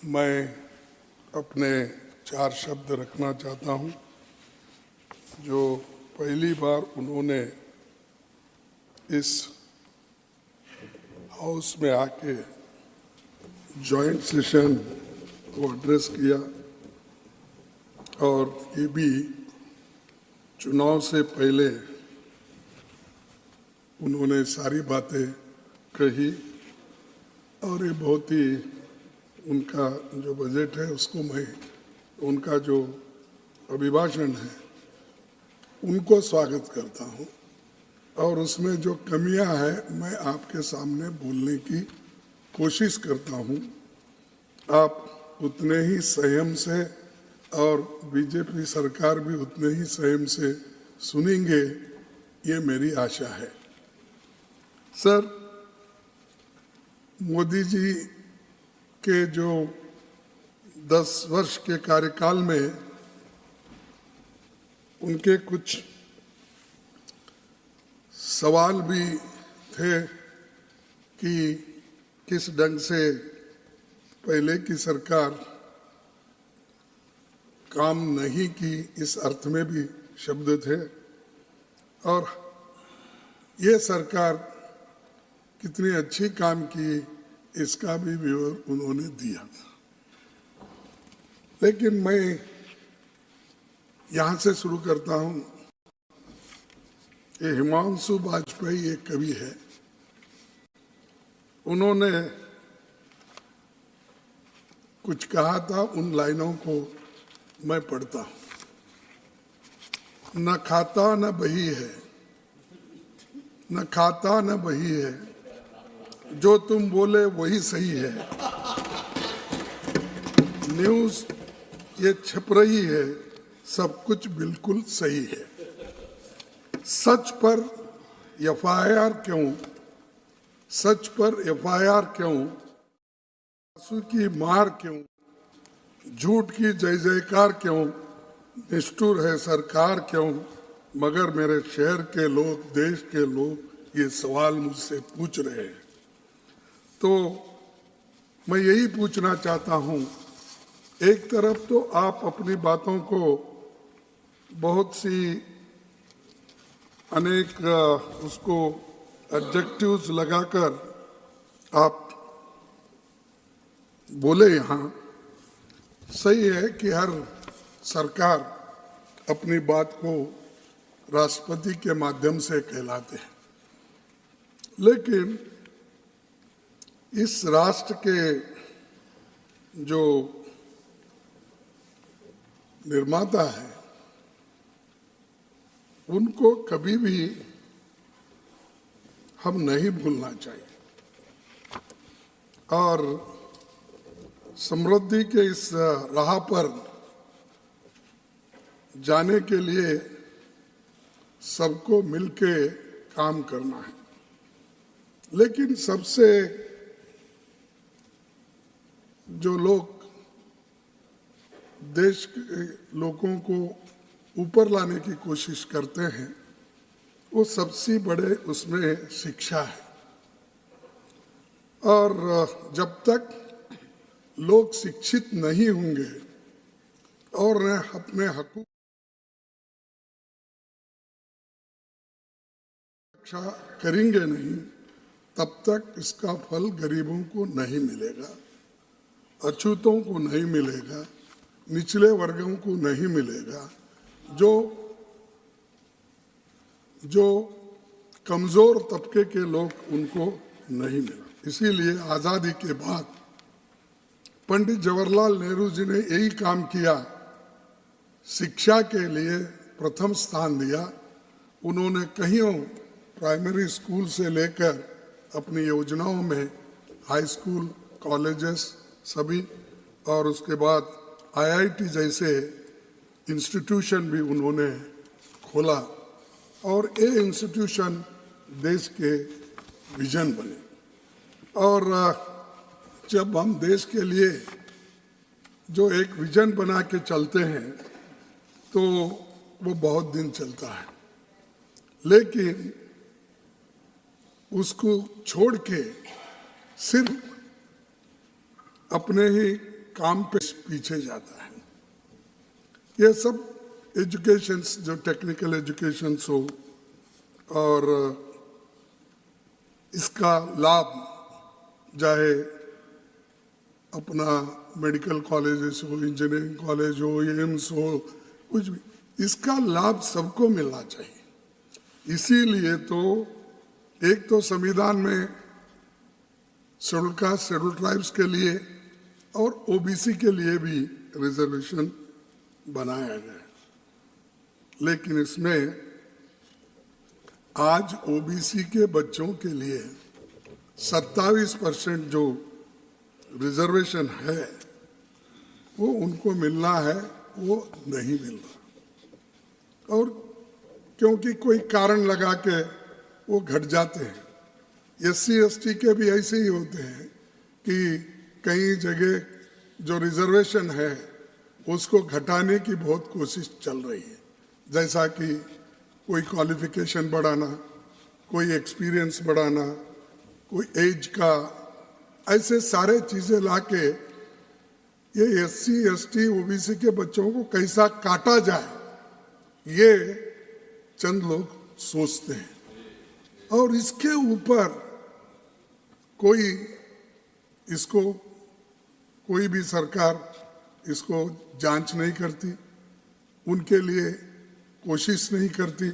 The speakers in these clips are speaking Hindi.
मैं अपने 4 शब्द रखना चाहता हूं। जो पहली बार उन्होंने इस हाउस में आके जॉइंट सेशन को एड्रेस किया और ये भी चुनाव से पहले उन्होंने सारी बातें कही और ये बहुत ही उनका जो बजट है उसको मैं उनका जो अभिभाषण है उनको स्वागत करता हूं और उसमें जो कमियां हैं मैं आपके सामने बोलने की कोशिश करता हूं। आप उतने ही संयम से और बीजेपी सरकार भी उतने ही संयम से सुनेंगे, ये मेरी आशा है। सर, मोदी जी के जो 10 वर्ष के कार्यकाल में उनके कुछ सवाल भी थे कि किस ढंग से पहले की सरकार काम नहीं की, इस अर्थ में भी शब्द थे, और ये सरकार कितनी अच्छी काम की इसका भी विवरण उन्होंने दिया था। लेकिन मैं यहाँ से शुरू करता हूँ। ये हिमांशु वाजपेयी एक कवि है, उन्होंने कुछ कहा था, उन लाइनों को मैं पढ़ता हूँ। न खाता न बही है, न खाता न बही है, जो तुम बोले वही सही है। न्यूज़ ये छप रही है, सब कुछ बिल्कुल सही है। सच पर एफआईआर क्यों, सच पर एफआईआर क्यों, आंसू की मार क्यों, झूठ की जय जयकार क्यों, निष्ठुर है सरकार क्यों, मगर मेरे शहर के लोग, देश के लोग ये सवाल मुझसे पूछ रहे हैं। तो मैं यही पूछना चाहता हूं, एक तरफ तो आप अपनी बातों को बहुत सी अनेक उसको एडजेक्टिव्स लगाकर आप बोले, यहाँ सही है कि हर सरकार अपनी बात को राष्ट्रपति के माध्यम से कहलाते हैं, लेकिन इस राष्ट्र के जो निर्माता है उनको कभी भी हम नहीं भूलना चाहिए और समृद्धि के इस राह पर जाने के लिए सबको मिलके काम करना है। लेकिन सबसे जो लोग देश के लोगों को ऊपर लाने की कोशिश करते हैं, वो सबसे बड़े उसमें शिक्षा है। और जब तक लोग शिक्षित नहीं होंगे और अपने हकूक़ रक्षा करेंगे नहीं, तब तक इसका फल गरीबों को नहीं मिलेगा, अछूतों को नहीं मिलेगा, निचले वर्गों को नहीं मिलेगा, जो कमजोर तबके के लोग उनको नहीं मिला। इसीलिए आज़ादी के बाद पंडित जवाहरलाल नेहरू जी ने यही काम किया, शिक्षा के लिए प्रथम स्थान दिया। उन्होंने कईयों प्राइमरी स्कूल से लेकर अपनी योजनाओं में हाई स्कूल, कॉलेजेस सभी, और उसके बाद आईआईटी जैसे इंस्टीट्यूशन भी उन्होंने खोला और ये इंस्टीट्यूशन देश के विजन बने। और जब हम देश के लिए जो एक विजन बना के चलते हैं तो वो बहुत दिन चलता है, लेकिन उसको छोड़ के सिर्फ अपने ही काम पे पीछे जाता है। ये सब एजुकेशंस, जो टेक्निकल एजुकेशंस हो और इसका लाभ चाहे अपना मेडिकल कॉलेजेस हो, इंजीनियरिंग कॉलेज हो, एम्स हो, कुछ भी, इसका लाभ सबको मिलना चाहिए। इसीलिए तो एक तो संविधान में शेड्यूल कास्ट, शेड्यूल ट्राइब्स के लिए और ओबीसी के लिए भी रिजर्वेशन बनाया गया। लेकिन इसमें आज ओबीसी के बच्चों के लिए 27% जो रिजर्वेशन है वो उनको मिलना है, वो नहीं मिल रहा। और क्योंकि कोई कारण लगा के वो घट जाते हैं। एससी एसटी के भी ऐसे ही होते हैं कि कई जगह जो रिजर्वेशन है उसको घटाने की बहुत कोशिश चल रही है, जैसा कि कोई क्वालिफिकेशन बढ़ाना, कोई एक्सपीरियंस बढ़ाना, कोई एज का, ऐसे सारे चीजें लाके ये एससी एसटी ओबीसी के बच्चों को कैसा काटा जाए, ये चंद लोग सोचते हैं। और इसके ऊपर कोई भी सरकार इसको जांच नहीं करती, उनके लिए कोशिश नहीं करती।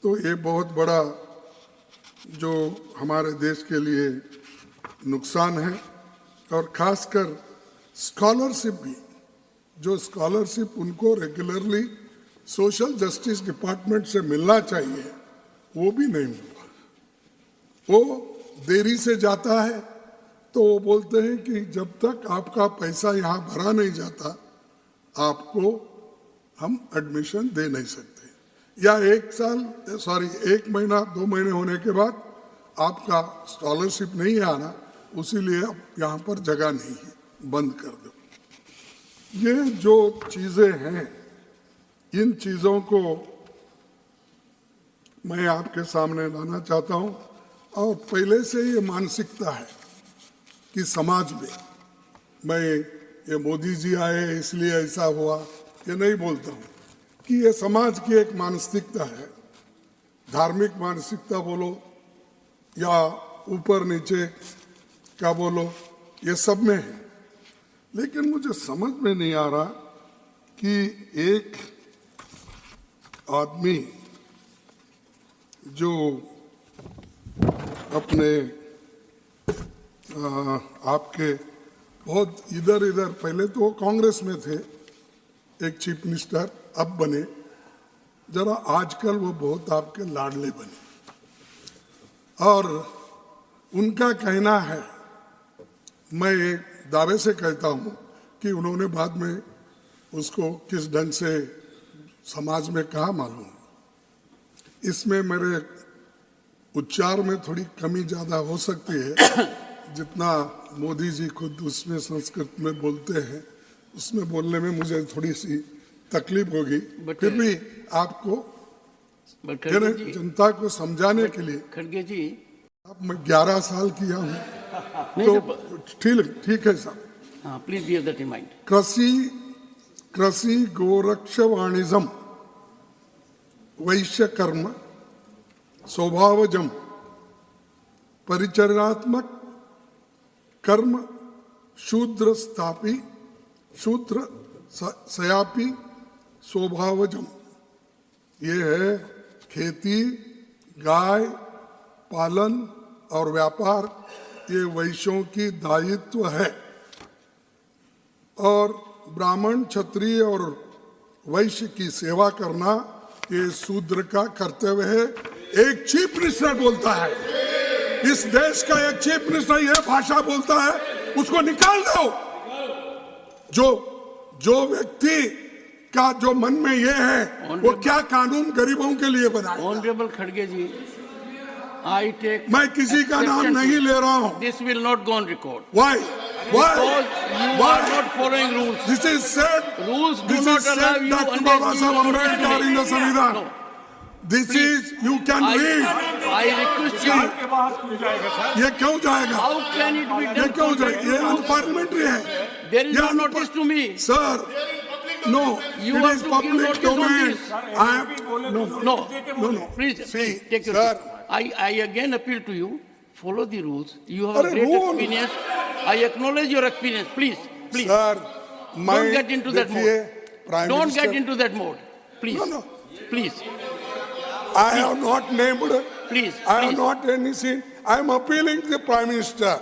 तो ये बहुत बड़ा जो हमारे देश के लिए नुकसान है। और खासकर स्कॉलरशिप भी, जो स्कॉलरशिप उनको रेगुलरली सोशल जस्टिस डिपार्टमेंट से मिलना चाहिए, वो भी नहीं मिल रहा। वो देरी से जाता है तो वो बोलते हैं कि जब तक आपका पैसा यहाँ भरा नहीं जाता आपको हम एडमिशन दे नहीं सकते, या 1 महीना 2 महीने होने के बाद आपका स्कॉलरशिप नहीं आना, उसीलिए अब यहाँ पर जगह नहीं है, बंद कर दो। ये जो चीजें हैं, इन चीजों को मैं आपके सामने लाना चाहता हूँ। और पहले से ये मानसिकता है कि समाज में, मैं ये मोदी जी आए इसलिए ऐसा हुआ, ये नहीं बोलता हूँ, कि ये समाज की एक मानसिकता है। धार्मिक मानसिकता बोलो या ऊपर नीचे का बोलो, ये सब में है। लेकिन मुझे समझ में नहीं आ रहा कि एक आदमी जो अपने आपके बहुत इधर इधर, पहले तो वो कांग्रेस में थे, एक चीफ मिनिस्टर अब बने, जरा आजकल वो बहुत आपके लाडले बने। और उनका कहना है, मैं दावे से कहता हूं कि उन्होंने बाद में उसको किस ढंग से समाज में कहा मालूम, इसमें मेरे उच्चार में थोड़ी कमी ज्यादा हो सकती है। जितना मोदी जी खुद उसमें संस्कृत में बोलते हैं, उसमें बोलने में मुझे थोड़ी सी तकलीफ होगी, फिर भी आपको जनता को समझाने के लिए। खड़गे जी, अब मैं 11 साल किया हूँ तो ठीक है साहब। Please bear that in mind. कृषि गोरक्ष वाणिज्यम वैश्य कर्म स्वभावजम परिचर्यात्मक कर्म शूद्र सयापी स्वभावजम। ये है खेती, गाय पालन और व्यापार, ये वैश्यों की दायित्व है। और ब्राह्मण, क्षत्रिय और वैश्य की सेवा करना ये शूद्र का कर्तव्य है। एक चीफ मिनिस्टर बोलता है, इस देश का एक चीफ मिनिस्टर ये भाषा बोलता है, उसको निकाल दो। जो व्यक्ति का जो मन में ये है, वो क्या कानून गरीबों के लिए बनाए। ऑनरेबल खड़गे जी, I take मैं किसी का नाम नहीं ले रहा हूँ। This will not go on record. Why? Because you are not following rules. This is said. Rules do not allow you Dr. Baba Saheb Ambedkar in the Samvidhan. This is you can read. I request you. के बाहर क्यों जाएगा सर? ये क्यों जाएगा? How can it be ये done? क्यों जाएगा? ये अनपार्लियामेंट्री है। There is ये no unpa- notice to me. Sir, no, You it have is to give public notice on domain. this. I am No, no. please, See, take your sir. seat. I again appeal to you, follow the rules. You have a Arre, great rule. experience. I acknowledge your experience. Please, please. Sir, मैं Don't get into that देखिए, mode. Prime Don't minister, get into that mode. Please. No, no. Please. I have not named, Please. I have please. not any sin. I am appealing to the Prime Minister.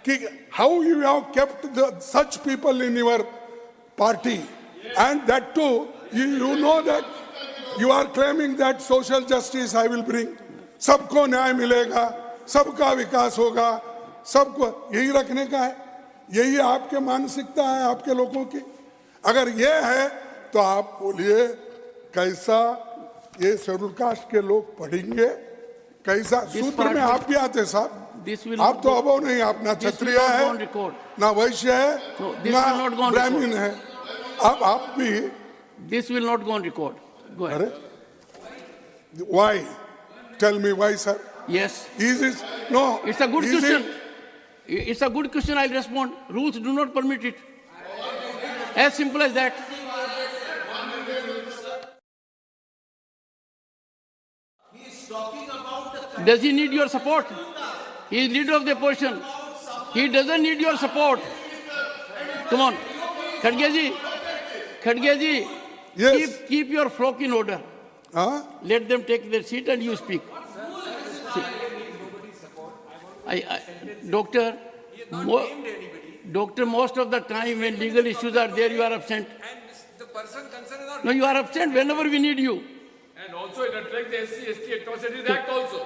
कि how you have kept such people in your party, and that too, you know that you are claiming that social justice I will bring. सबको न्याय मिलेगा, सबका विकास होगा, सबको यही रखने का है। यही आपके मानसिकता है आपके लोगों की। अगर ये है तो आप बोलिए कैसा ये शेड्यूल कास्ट के लोग पढ़ेंगे, कैसा सूत्र में आप भी आते साहब। This will आप not तो go- अबो नहीं, आप ना this will Kshatriya not go है on record. ना वैश्य है No, this ना will not go on ब्राह्मण है। अब आप भी This will not go on record. Go ahead. अरे why? Tell me why, sir. Yes. Is it no? It's a good is question. it- It's a good question. I'll respond. Rules do not permit it. As simple as that. Does he need your support? He is leader of the opposition. He doesn't need your support. Come on. Khadge ji. Khadge ji. Yes. Keep your flock in order. Huh? Let them take their seat and you speak. See. Doctor, Doctor, most of the time when legal issues are there, you are absent. And the person concerned is not. No, you are absent whenever we need you. And also it attracts the SC/ST Atrocities Act also.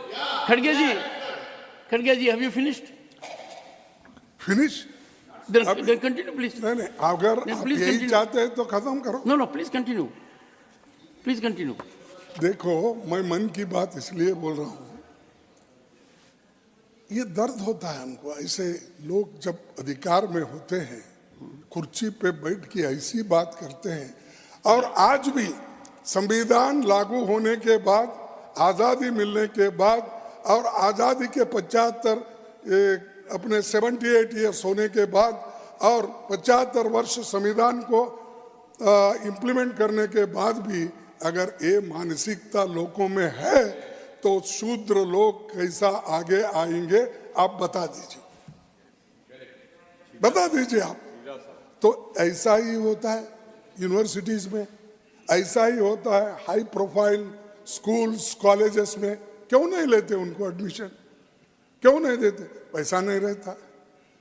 Khadge ji, have you finished? Finish? Then continue, please. नहीं नहीं, अगर Then आप please यही continue. चाहते हैं तो खत्म करो। No, please continue. Please continue. देखो, मैं मन की बात इसलिए बोल रहा हूँ, ये दर्द होता है हमको। ऐसे लोग जब अधिकार में होते हैं, कुर्सी पे बैठ के ऐसी बात करते हैं, और आज भी संविधान लागू होने के बाद, आज़ादी मिलने के बाद और आज़ादी के 75 अपने 78 ईयर्स होने के बाद और 75 वर्ष संविधान को इम्प्लीमेंट करने के बाद भी अगर ये मानसिकता लोगों में है तो शूद्र लोग कैसा आगे आएंगे आप बता दीजिए, बता दीजिए आप। तो ऐसा ही होता है यूनिवर्सिटीज में, ऐसा ही होता है हाई प्रोफाइल स्कूल्स कॉलेजेस में। क्यों नहीं लेते उनको एडमिशन, क्यों नहीं देते? पैसा नहीं रहता।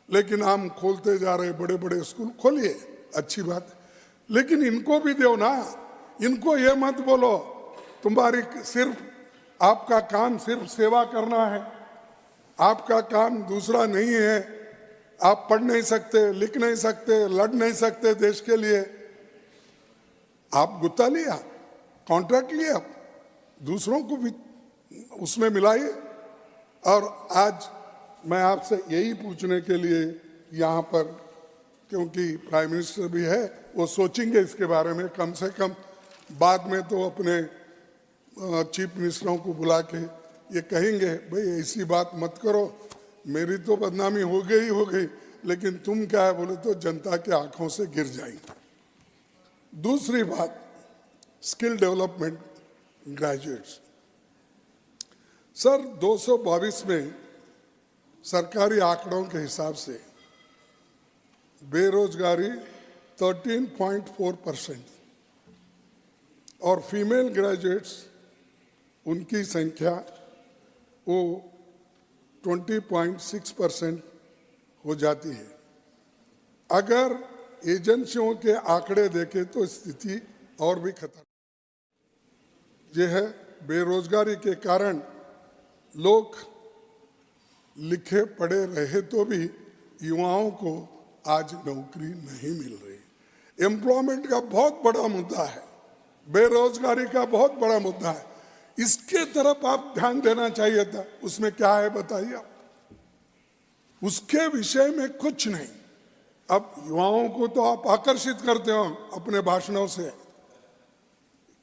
लेकिन हम खोलते जा रहे बड़े बड़े स्कूल, खोलिए, अच्छी बात है, लेकिन इनको भी दो ना। इनको ये मत बोलो तुम्हारी सिर्फ आपका काम सिर्फ सेवा करना है, आपका काम दूसरा नहीं है, आप पढ़ नहीं सकते, लिख नहीं सकते, लड़ नहीं सकते देश के लिए। आप गुत्ता लिया, कॉन्ट्रैक्ट लिया, दूसरों को भी उसमें मिलाइए। और आज मैं आपसे यही पूछने के लिए यहाँ पर, क्योंकि प्राइम मिनिस्टर भी है, वो सोचेंगे इसके बारे में, कम से कम बाद में तो अपने चीफ मिनिस्टरों को बुला के ये कहेंगे भाई ऐसी बात मत करो, मेरी तो बदनामी हो गई, लेकिन तुम क्या है बोले तो जनता के आंखों से गिर जाएंगे। दूसरी बात, स्किल डेवलपमेंट ग्रेजुएट्स। सर 222 में सरकारी आंकड़ों के हिसाब से बेरोजगारी 13.4% और फीमेल ग्रेजुएट्स उनकी संख्या वो 20.6% हो जाती है। अगर एजेंसियों के आंकड़े देखें तो स्थिति और भी खतरनाक यह है। बेरोजगारी के कारण लोग लिखे पढ़े रहे तो भी युवाओं को आज नौकरी नहीं मिल रही। एम्प्लॉयमेंट का बहुत बड़ा मुद्दा है, बेरोजगारी का बहुत बड़ा मुद्दा है, इसके तरफ आप ध्यान देना चाहिए था। उसमें क्या है बताइए आप? उसके विषय में कुछ नहीं। अब युवाओं को तो आप आकर्षित करते हो अपने भाषणों से,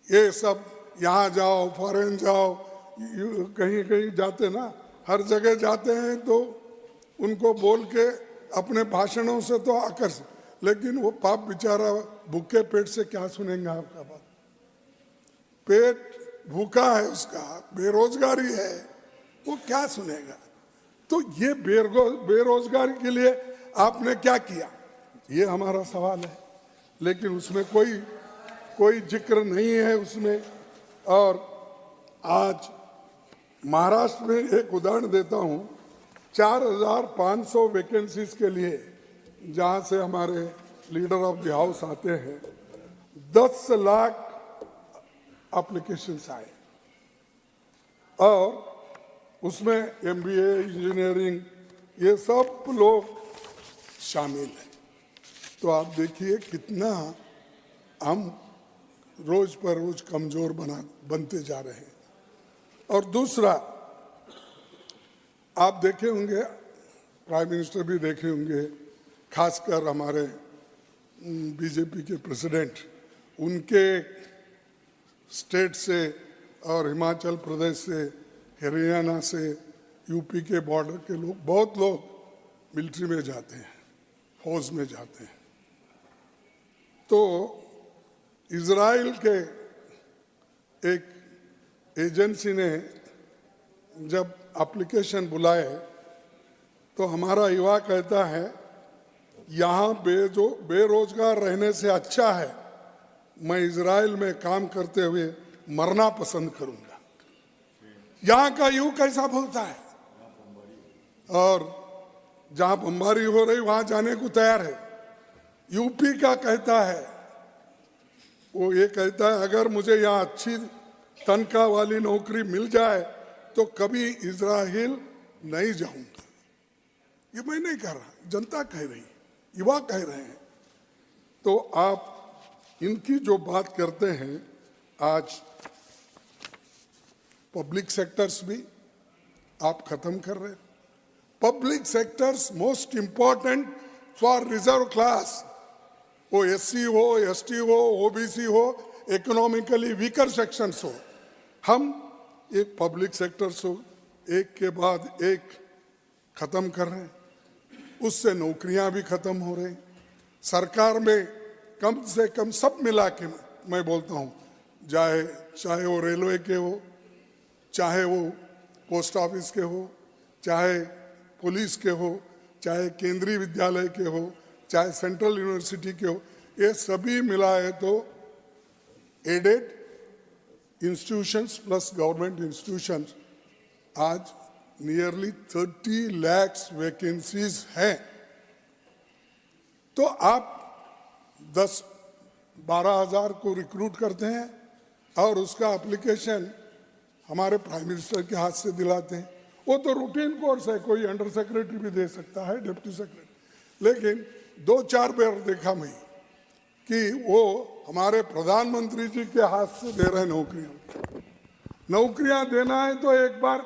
ये सब यहाँ जाओ, फॉरेन जाओ, कहीं कहीं जाते ना, हर जगह जाते हैं तो उनको बोल के अपने भाषणों से तो आकर्षित, लेकिन वो पाप बेचारा भूखे पेट से क्या सुनेंगे आपका बात। पेट भूखा है उसका, बेरोजगारी है, वो क्या सुनेगा। तो ये बेरोजगारी के लिए आपने क्या किया, ये हमारा सवाल है। लेकिन उसमें कोई जिक्र नहीं है उसमें। और आज महाराष्ट्र में एक उदाहरण देता हूं, 4,500 वैकेंसीज के लिए जहां से हमारे लीडर ऑफ द हाउस आते हैं, 10 लाख एप्लीकेशंस आए और उसमें MBA, इंजीनियरिंग, ये सब लोग शामिल हैं। तो आप देखिए कितना हम रोज पर रोज कमजोर बनते जा रहे हैं। और दूसरा, आप देखे होंगे, प्राइम मिनिस्टर भी देखे होंगे, खासकर हमारे बीजेपी के प्रेसिडेंट, उनके स्टेट से और हिमाचल प्रदेश से, हरियाणा से, यूपी के बॉर्डर के लोग, बहुत लोग मिलिट्री में जाते हैं, फौज में जाते हैं। तो इजराइल के एक एजेंसी ने जब एप्लीकेशन बुलाए तो हमारा युवा कहता है यहाँ बेरोजगार रहने से अच्छा है मैं इजराइल में काम करते हुए मरना पसंद करूंगा। यहाँ का युवा कैसा बोलता है, और जहां बमबारी हो रही वहां जाने को तैयार है। यूपी का कहता है, वो ये कहता है अगर मुझे यहाँ अच्छी तनख्वाह वाली नौकरी मिल जाए तो कभी इजराइल नहीं जाऊंगा। ये मैं नहीं कह रहा, जनता कह रही, युवा कह रहे हैं। तो आप इनकी जो बात करते हैं, आज पब्लिक सेक्टर्स भी आप खत्म कर रहे हैं। Public sectors most important for reserve class, वो SC हो, ST हो, OBC हो, इकोनॉमिकली वीकर सेक्शंस हो, हम एक पब्लिक सेक्टर्स हो एक के बाद एक खत्म कर रहे हैं। उससे नौकरियां भी खत्म हो रही। सरकार में कम से कम सब मिला के मैं बोलता हूं, चाहे वो रेलवे के हो, चाहे वो पोस्ट ऑफिस के हो, चाहे पुलिस के हो, चाहे केंद्रीय विद्यालय के हो, चाहे सेंट्रल यूनिवर्सिटी के हो, ये सभी मिलाए तो aided institutions plus government institutions आज नियरली 30 लाख वैकेंसीज हैं। तो आप 10-12 हजार को रिक्रूट करते हैं और उसका एप्लीकेशन हमारे प्राइम मिनिस्टर के हाथ से दिलाते हैं। वो तो रूटीन कोर्स है, कोई अंडर सेक्रेटरी भी दे सकता है, डिप्टी सेक्रेटरी। लेकिन 2-4 बार देखा मैं कि वो हमारे प्रधानमंत्री जी के हाथ से दे रहे नौकरियां देना है तो एक बार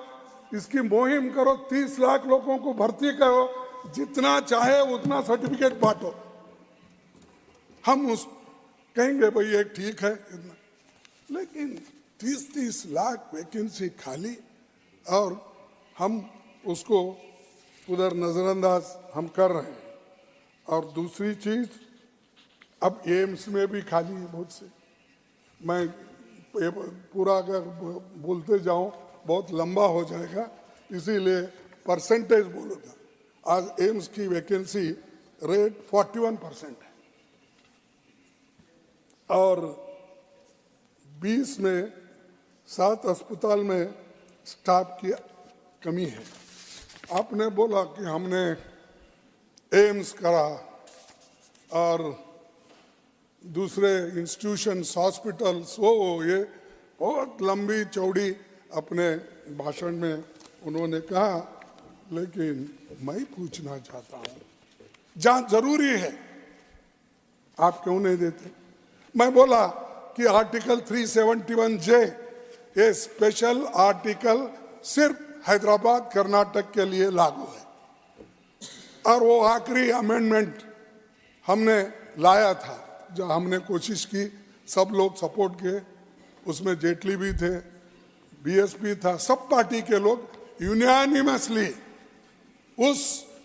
इसकी मुहिम करो, 30 लाख लोगों को भर्ती करो, जितना चाहे उतना सर्टिफिकेट बांटो। हम उस कहेंगे भाई ये ठीक है इतना, लेकिन 30-30 लाख वैकेंसी खाली और हम उसको उधर नजरअंदाज हम कर रहे हैं। और दूसरी चीज, अब एम्स में भी खाली है बहुत से। मैं पूरा अगर बोलते जाऊं बहुत लंबा हो जाएगा, इसीलिए परसेंटेज बोलूंगा। आज एम्स की वैकेंसी रेट 41% है और 20 में 7 अस्पताल में स्टाफ की कमी है। आपने बोला कि हमने एम्स करा और दूसरे इंस्टीट्यूशंस, हॉस्पिटल्स, वो ये बहुत लंबी चौड़ी अपने भाषण में उन्होंने कहा। लेकिन मैं पूछना चाहता हूं, जहां जरूरी है आप क्यों नहीं देते? मैं बोला कि आर्टिकल 371J ये स्पेशल आर्टिकल सिर्फ हैदराबाद कर्नाटक के लिए लागू है, और वो आखिरी अमेंडमेंट हमने लाया था, जब हमने कोशिश की, सब लोग सपोर्ट किए, उसमें जेटली भी थे, बीएसपी था, सब पार्टी के लोग यूनानिमसली उस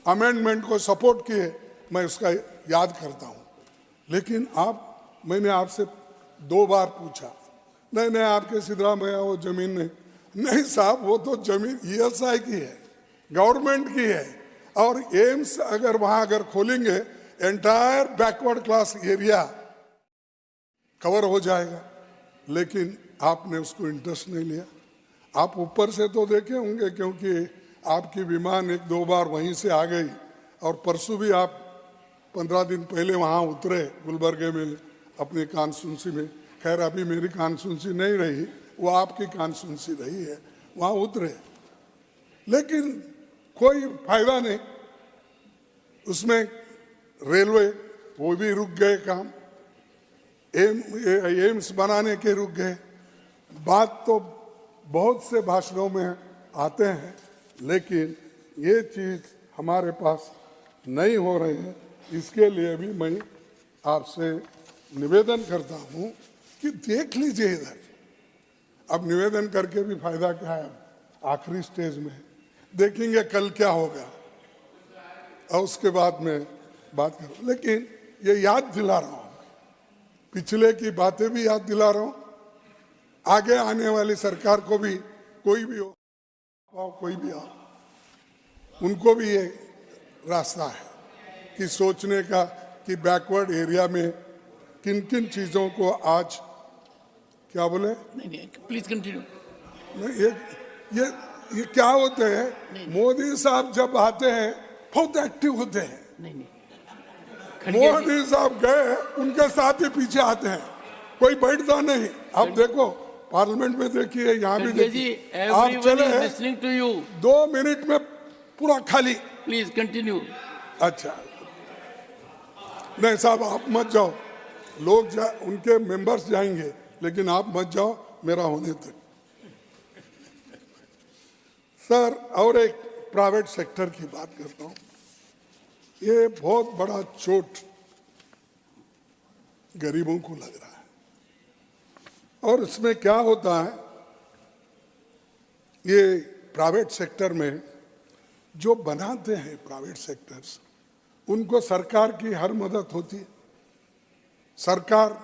अमेंडमेंट को सपोर्ट किए। मैं उसका याद करता हूं। लेकिन मैंने आपसे 2 बार पूछा, नहीं आपके सिद्धरामैया वो जमीन नहीं साहब, वो तो जमीन ईएसआई की है, गवर्नमेंट की है, और एम्स अगर खोलेंगे entire backward class area cover हो जाएगा। लेकिन आपने उसको इंटरेस्ट नहीं लिया। आप ऊपर से तो देखे होंगे, क्योंकि आपकी विमान 1-2 बार वहीं से आ गई, और परसों भी आप 15 दिन पहले वहाँ उतरे गुलबर्गे में अपनी कॉन्स्टिट्यूंसी में। खैर अभी मेरी कॉन्स्टिट्यूंसी नहीं रही, वो आपकी कॉन्स्टिट्यूंसी रही है, वहाँ उतरे, लेकिन कोई फायदा नहीं। उसमें रेलवे वो भी रुक गए, काम एम्स बनाने के रुक गए। बात तो बहुत से भाषणों में आते हैं, लेकिन ये चीज़ हमारे पास नहीं हो रही है। इसके लिए भी मैं आपसे निवेदन करता हूं कि देख लीजिए इधर। अब निवेदन करके भी फायदा क्या है, आखिरी स्टेज में देखेंगे कल क्या होगा, और उसके बाद में बात करूं। लेकिन ये याद दिला रहा हूं, पिछले की बातें भी याद दिला रहा हूं, आगे आने वाली सरकार को भी, कोई भी हो, कोई भी हो, उनको भी ये रास्ता है कि सोचने का कि बैकवर्ड एरिया में किन किन चीजों को आज, क्या बोले, नहीं प्लीज कंटिन्यू। ये क्या होते हैं, मोदी साहब जब आते हैं बहुत एक्टिव होते हैं। नहीं मोदी साहब गए, उनके साथ ही पीछे आते हैं, कोई बैठता नहीं। अब देखो पार्लियामेंट में देखिए, यहाँ भी देखिए, आप चले लिसनिंग टू यू, 2 मिनट में पूरा खाली। Please continue. अच्छा नहीं साहब, आप मत जाओ, लोग उनके मेंबर्स जाएंगे, लेकिन आप मत जाओ मेरा होने तक। सर, और एक प्राइवेट सेक्टर की बात करता हूं। ये बहुत बड़ा चोट गरीबों को लग रहा है, और इसमें क्या होता है, ये प्राइवेट सेक्टर में जो बनाते हैं प्राइवेट सेक्टर्स, उनको सरकार की हर मदद होती है। सरकार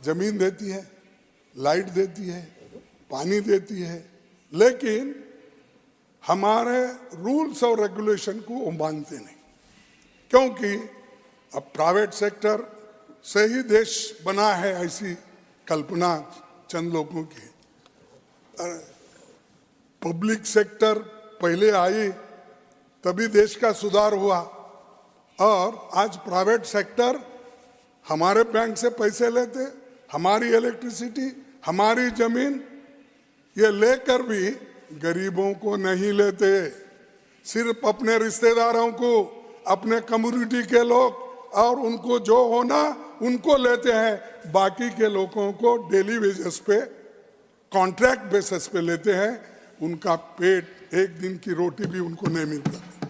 जमीन देती है, लाइट देती है, पानी देती है, लेकिन हमारे रूल्स और रेगुलेशन को वो मानते नहीं, क्योंकि अब प्राइवेट सेक्टर से ही देश बना है, ऐसी कल्पना चंद लोगों की। पब्लिक सेक्टर पहले आई तभी देश का सुधार हुआ, और आज प्राइवेट सेक्टर हमारे बैंक से पैसे लेते, हमारी इलेक्ट्रिसिटी, हमारी जमीन, ये लेकर भी गरीबों को नहीं लेते, सिर्फ अपने रिश्तेदारों को, अपने कम्युनिटी के लोग, और उनको जो होना उनको लेते हैं। बाकी के लोगों को डेली वेजेस पे, कॉन्ट्रैक्ट बेसिस पे लेते हैं, उनका पेट, एक दिन की रोटी भी उनको नहीं मिलता।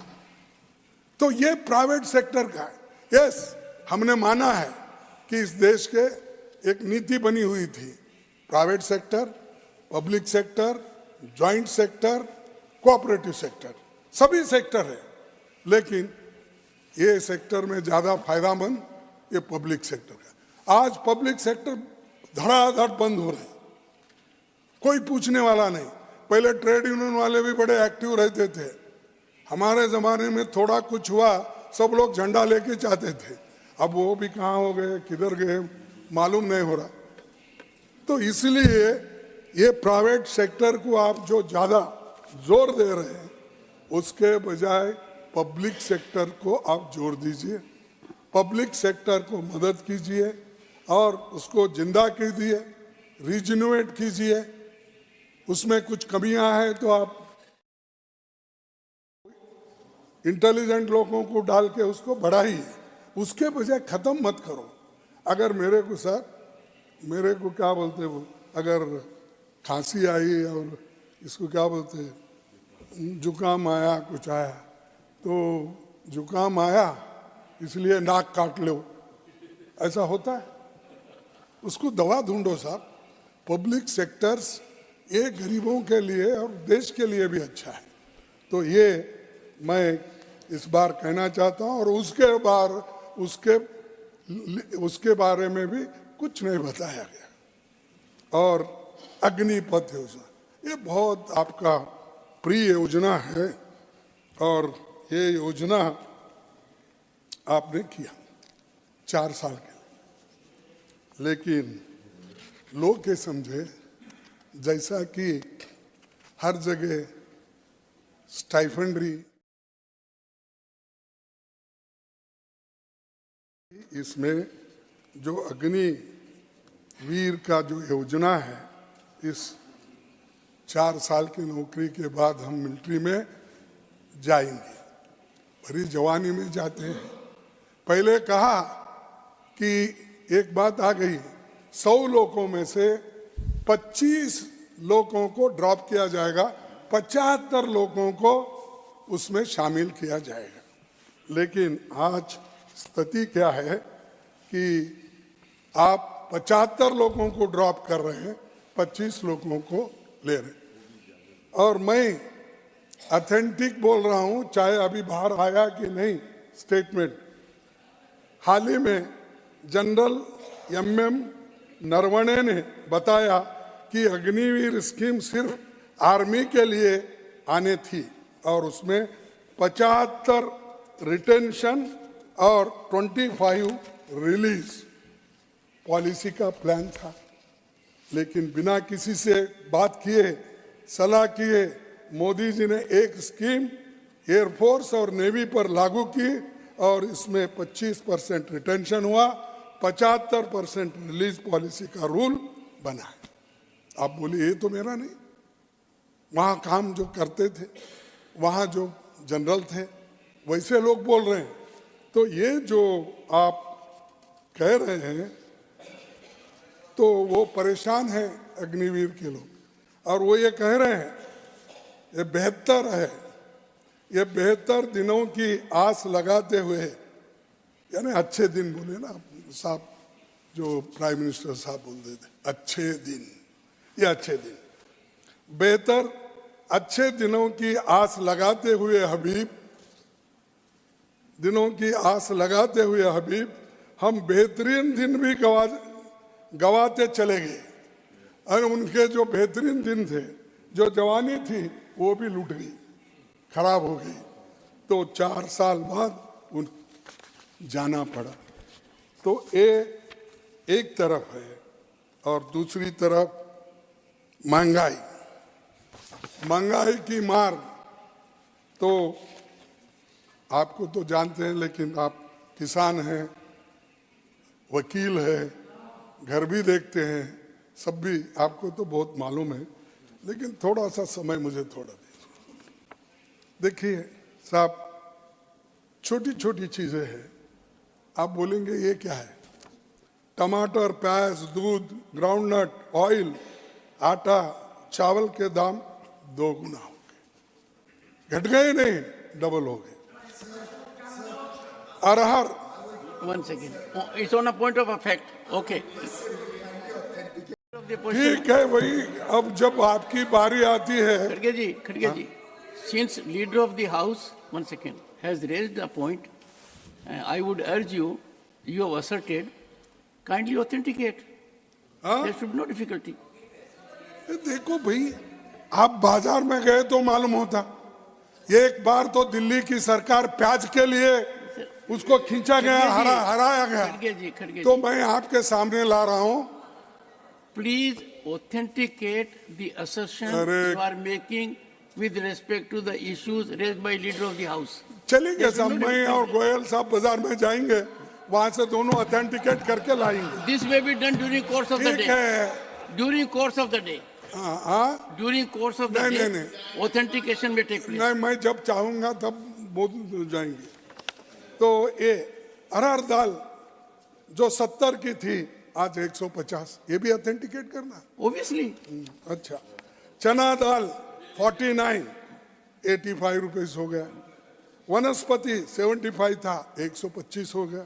तो ये प्राइवेट सेक्टर का है। यस, हमने माना है कि इस देश के एक नीति बनी हुई थी, private sector, public sector, joint sector, cooperative sector, सभी सेक्टर है, लेकिन ये सेक्टर में ज्यादा फायदामंद ये पब्लिक सेक्टर है। आज पब्लिक सेक्टर धड़ाधड़ बंद हो रहे हैं, कोई पूछने वाला नहीं। पहले ट्रेड यूनियन वाले भी बड़े एक्टिव रहते थे, हमारे जमाने में थोड़ा कुछ हुआ सब लोग झंडा लेके जाते थे, अब वो भी कहाँ हो गए, किधर गए, मालूम नहीं हो रहा। तो इसलिए ये प्राइवेट सेक्टर को आप जो ज्यादा जोर दे रहे हैं, उसके बजाय पब्लिक सेक्टर को आप जोर दीजिए, पब्लिक सेक्टर को मदद कीजिए और उसको जिंदा कीजिए, रिजिनोवेट कीजिए। उसमें कुछ कमियां हैं तो आप इंटेलिजेंट लोगों को डाल के उसको बढ़ाइए, उसके बजाय खत्म मत करो। अगर मेरे को सर, मेरे को क्या बोलते वो, अगर खांसी आई और इसको क्या बोलते, जुकाम आया, कुछ आया, तो जुकाम आया इसलिए नाक काट लो, ऐसा होता है? उसको दवा ढूंढो साहब। पब्लिक सेक्टर्स ये गरीबों के लिए और देश के लिए भी अच्छा है। तो ये मैं इस बार कहना चाहता हूँ। और उसके बारे में भी कुछ नहीं बताया गया। और अग्निपथ योजना ये बहुत आपका प्रिय योजना है और ये योजना आपने किया 4 साल के लिए, लेकिन लोग ये समझे जैसा कि हर जगह स्टाइफंड्री, इसमें जो अग्निवीर का जो योजना है, इस 4 साल की नौकरी के बाद हम मिलिट्री में जाएंगे, भरी जवानी में जाते हैं। पहले कहा कि एक बात आ गई, 100 लोगों में से 25 लोगों को ड्रॉप किया जाएगा, 75 लोगों को उसमें शामिल किया जाएगा। लेकिन आज स्थिति क्या है कि आप 75 लोगों को ड्रॉप कर रहे हैं, 25 लोगों को ले रहे हैं। और मैं ऑथेंटिक बोल रहा हूं, चाहे अभी बाहर आया कि नहीं स्टेटमेंट, हाल ही में जनरल MM नरवणे ने बताया कि अग्निवीर स्कीम सिर्फ आर्मी के लिए आने थी और उसमें 75 रिटेंशन और 25 रिलीज पॉलिसी का प्लान था। लेकिन बिना किसी से बात किए, सलाह किए, मोदी जी ने एक स्कीम एयरफोर्स और नेवी पर लागू की और इसमें 25% रिटेंशन हुआ, 75% रिलीज पॉलिसी का रूल बना है। आप बोलिए ये तो मेरा नहीं, वहां काम जो करते थे, वहां जो जनरल थे, वैसे लोग बोल रहे हैं। तो ये जो आप कह रहे हैं, तो वो परेशान है अग्निवीर के लोग, और वो ये कह रहे हैं ये बेहतर है, ये बेहतर दिनों की आस लगाते हुए, यानी अच्छे दिन बोले ना साहब, जो प्राइम मिनिस्टर साहब बोलते थे अच्छे दिन, ये अच्छे दिन, बेहतर अच्छे दिनों की आस लगाते हुए हबीब, दिनों की आस लगाते हुए हबीब, हम बेहतरीन दिन भी गवाते चले गए। और उनके जो बेहतरीन दिन थे, जो जवानी थी, वो भी लूट गई, खराब हो गई। तो 4 साल बाद उन जाना पड़ा। तो ये एक तरफ है, और दूसरी तरफ महंगाई, महंगाई की मार। तो आपको तो जानते हैं, लेकिन आप किसान हैं, वकील हैं, घर भी देखते हैं, सब भी आपको तो बहुत मालूम है। लेकिन थोड़ा सा समय मुझे थोड़ा दीजिए। देखिए साहब, छोटी छोटी चीजें हैं, आप बोलेंगे ये क्या है, टमाटर, प्याज, दूध, ग्राउंडनट, ऑयल, आटा, चावल के दाम 2 गुना हो गए, घट गए नहीं, डबल हो गए। अरहर, 1 second. It's on a point of effect. Okay. ठीक है भाई, अब जब आपकी बारी आती है। Khadge ji, since leader of the house, 1 second, has raised a point, I would urge you, you have asserted, kindly authenticate. There should be no difficulty. देखो भाई, आप बाजार में गए तो मालूम होता। एक बार तो दिल्ली की सरकार प्याज के लिए उसको खींचा गया, हराया गया। खड़गे तो मैं आपके सामने ला रहा हूं। Please authenticate the assertion you are making with respect to the issues raised by leader of the house. चलेंगे साहब, मैं और गोयल साहब बाजार में जाएंगे, वहां से दोनों ऑथेंटिकेट करके लाएंगे। This may be done during course of the ठीक day. है, During course of the day. During course of the day. Authentication may take place. नहीं, मैं जब चाहूंगा तब बोल जाएंगे। तो ये अरहर दाल जो 70 की थी, आज 150, ये भी ऑथेंटिकेट करना। Obviously. अच्छा, चना दाल 49, 85 रुपीस हो गया। वनस्पति 75 था, 125 हो गया।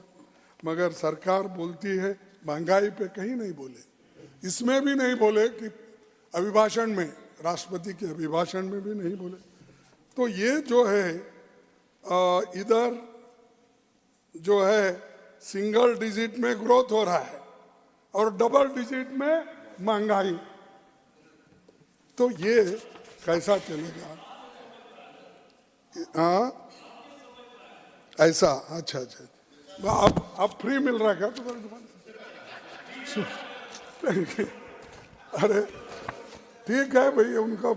मगर सरकार बोलती है महंगाई पे कहीं नहीं बोले, इसमें भी नहीं बोले कि अभिभाषण में, राष्ट्रपति के अभिभाषण में भी नहीं बोले। तो ये जो है इधर जो है सिंगल डिजिट में ग्रोथ हो रहा है और डबल डिजिट में महंगाई, तो ये कैसा चलेगा? हाँ ऐसा, अच्छा अच्छा, अब फ्री मिल रहा है क्या तुम्हारी दुकान? अरे ठीक है भाई, उनका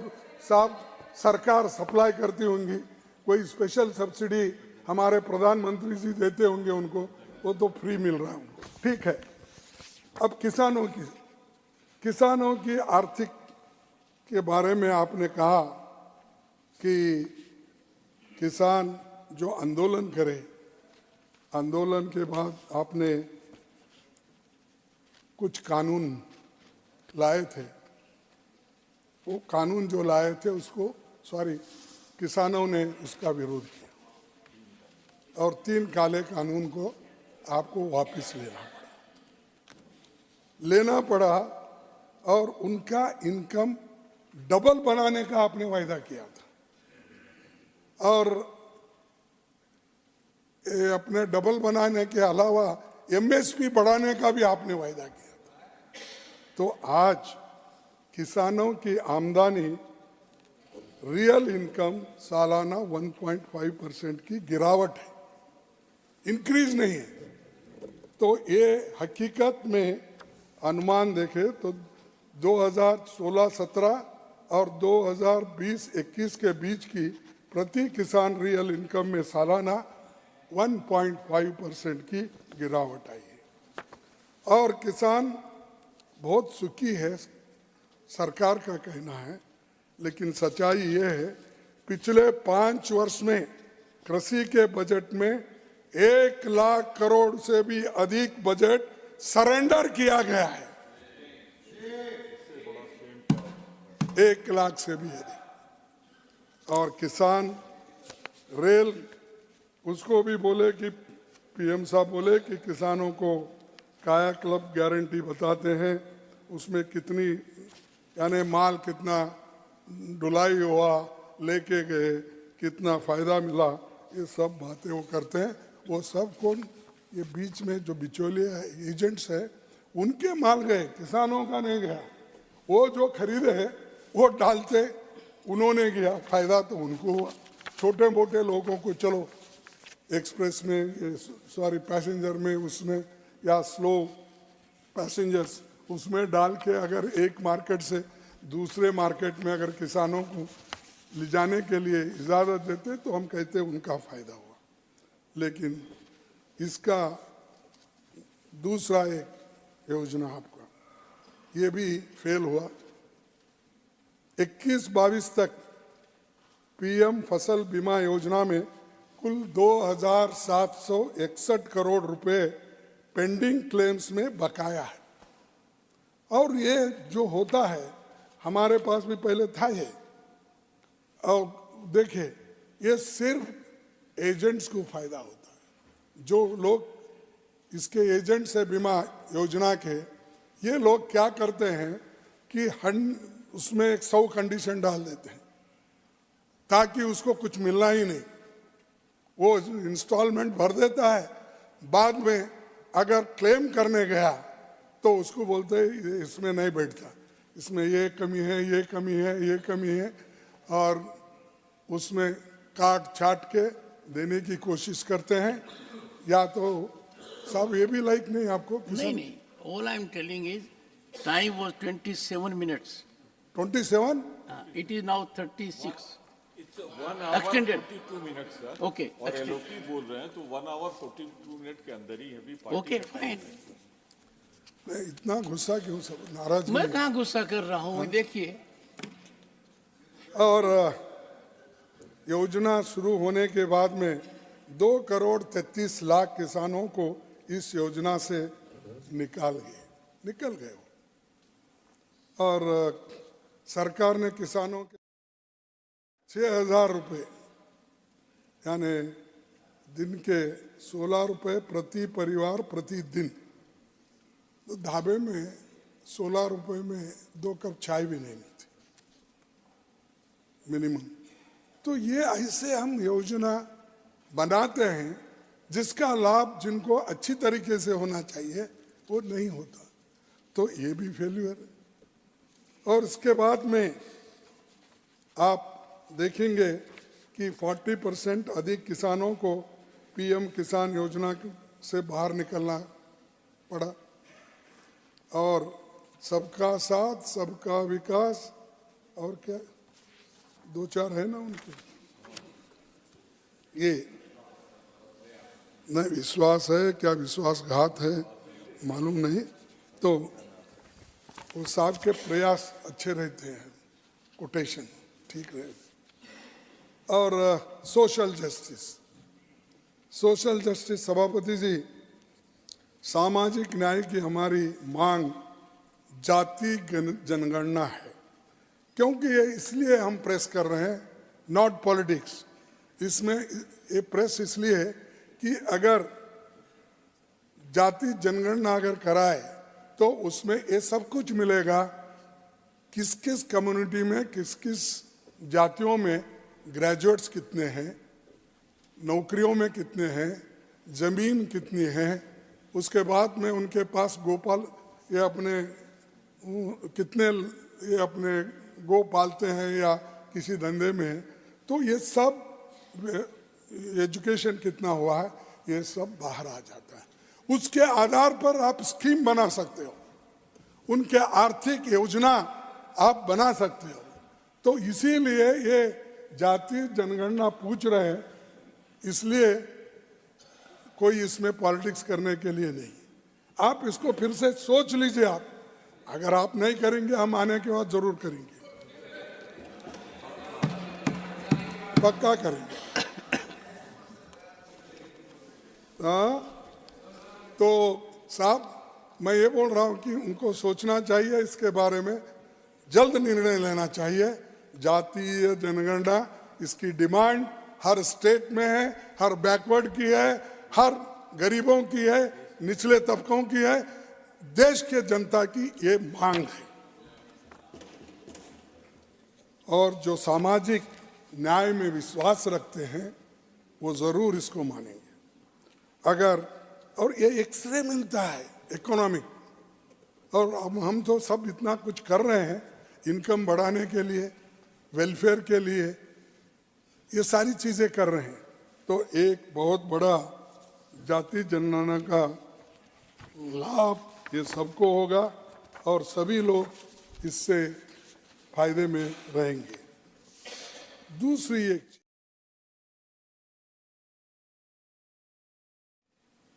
साहब सरकार सप्लाई करती होंगी, कोई स्पेशल सब्सिडी हमारे प्रधानमंत्री जी देते होंगे उनको, वो तो फ्री मिल रहा है उनको, ठीक है। अब किसानों की आर्थिक के बारे में आपने कहा कि किसान जो आंदोलन करे, आंदोलन के बाद आपने कुछ कानून लाए थे, वो कानून जो लाए थे उसको किसानों ने उसका विरोध किया और 3 काले कानून को आपको वापस लेना पड़ा और उनका इनकम डबल बनाने का आपने वायदा किया था और अपने डबल बनाने के अलावा एमएसपी बढ़ाने का भी आपने वायदा किया था। तो आज किसानों की आमदनी रियल इनकम सालाना 1.5% की गिरावट है, इंक्रीज नहीं है। तो ये हकीकत में अनुमान देखे तो 2016-17 और 2020-21 के बीच की प्रति किसान रियल इनकम में सालाना 1.5% की गिरावट आई है और किसान बहुत सुखी है, सरकार का कहना है। लेकिन सच्चाई ये है, पिछले 5 वर्ष में कृषि के बजट में 1 लाख करोड़ से भी अधिक बजट सरेंडर किया गया है, 1 लाख से भी अधिक। और किसान रेल, उसको भी बोले कि पीएम साहब बोले कि किसानों को काया क्लब गारंटी बताते हैं, उसमें कितनी यानी माल कितना ढुलाई हुआ, लेके गए, कितना फायदा मिला, ये सब बातें वो करते हैं। वो सब कौन? ये बीच में जो बिचौलिए एजेंट्स है, उनके माल गए, किसानों का नहीं गया। वो जो खरीदे वो डालते, उन्होंने गया, फायदा तो उनको हुआ। छोटे मोटे लोगों को चलो एक्सप्रेस में, पैसेंजर में, उसमें या स्लो पैसेंजर्स उसमें डाल के अगर एक मार्केट से दूसरे मार्केट में अगर किसानों को ले जाने के लिए इजाज़त देते तो हम कहते उनका फायदा हुआ। लेकिन इसका दूसरा एक योजना आपका ये भी फेल हुआ। 21-22 तक पीएम फसल बीमा योजना में कुल 2,761 करोड़ रुपए पेंडिंग क्लेम्स में बकाया है। और ये जो होता है हमारे पास भी पहले था ये। और देखिए, ये सिर्फ एजेंट्स को फायदा होता है। जो लोग इसके एजेंट्स है बीमा योजना के, ये लोग क्या करते हैं कि उसमें 100 कंडीशन डाल देते हैं ताकि उसको कुछ मिलना ही नहीं। वो इंस्टॉलमेंट भर देता है, बाद में अगर क्लेम करने गया तो उसको बोलते हैं इसमें नहीं बैठता, इसमें ये कमी है, ये कमी है, ये कमी है, और उसमें काट छाट के देने की कोशिश करते हैं। या तो साहब ये भी लाइक नहीं आपको? नहीं, all I am telling is time was 27 minutes. 27? It is now 36. It's 1 hour Extended. 42 minutes, sir. Okay, और extended. एलओपी बोल रहे हैं तो 1 hour 42 मिनट के अंदर ही अभी पार्टी Okay, का fine. नहीं, इतना गुस्सा क्यों? सब नाराज मैं कहाँ गुस्सा कर रहा हूँ, देखिए। और योजना शुरू होने के बाद में 2 करोड़ 33 लाख किसानों को इस योजना से निकल गए और सरकार ने किसानों के 6,000 रुपये यानी दिन के 16 रुपये प्रति परिवार प्रति दिन, तो ढाबे में 16 रुपए में 2 कप चाय भी नहीं मिलती मिनिमम। तो ये ऐसे हम योजना बनाते हैं जिसका लाभ जिनको अच्छी तरीके से होना चाहिए वो नहीं होता, तो ये भी फेल्यूर है। और इसके बाद में आप देखेंगे कि 40% अधिक किसानों को पीएम किसान योजना से बाहर निकलना पड़ा। और सबका साथ सबका विकास और क्या 2-4 है ना उनके, ये नहीं विश्वास है क्या विश्वासघात है मालूम नहीं। तो वो साहब के प्रयास अच्छे रहते हैं, कोटेशन ठीक रहे। और सोशल जस्टिस सभापति जी, सामाजिक न्याय की हमारी मांग जाति जनगणना है, क्योंकि ये इसलिए हम प्रेस कर रहे हैं, नॉट पॉलिटिक्स। इसमें ये प्रेस इसलिए है कि अगर जाति जनगणना अगर कराए तो उसमें ये सब कुछ मिलेगा, किस किस कम्युनिटी में किस किस जातियों में ग्रेजुएट्स कितने हैं, नौकरियों में कितने हैं, जमीन कितनी है, उसके बाद में उनके पास गोपाल ये अपने कितने ये अपने गो पालते हैं या किसी धंधे में है, तो ये सब एजुकेशन कितना हुआ है ये सब बाहर आ जाता है। उसके आधार पर आप स्कीम बना सकते हो, उनके आर्थिक योजना आप बना सकते हो। तो इसीलिए ये जाति जनगणना पूछ रहे हैं, इसलिए कोई इसमें पॉलिटिक्स करने के लिए नहीं। आप इसको फिर से सोच लीजिए। आप अगर आप नहीं करेंगे हम आने के बाद जरूर करेंगे, पक्का करेंगे। तो साहब मैं ये बोल रहा हूँ कि उनको सोचना चाहिए, इसके बारे में जल्द निर्णय लेना चाहिए। जातीय जनगणना इसकी डिमांड हर स्टेट में है, हर बैकवर्ड की है, हर गरीबों की है, निचले तबकों की है, देश के जनता की ये मांग है। और जो सामाजिक न्याय में विश्वास रखते हैं वो जरूर इसको मानेंगे। अगर और ये एक्सरे मिलता है इकोनॉमिक, और अब हम तो सब इतना कुछ कर रहे हैं इनकम बढ़ाने के लिए, वेलफेयर के लिए, ये सारी चीजें कर रहे हैं। तो एक बहुत बड़ा जाति जनगणना का लाभ ये सबको होगा और सभी लोग इससे फायदे में रहेंगे। दूसरी एक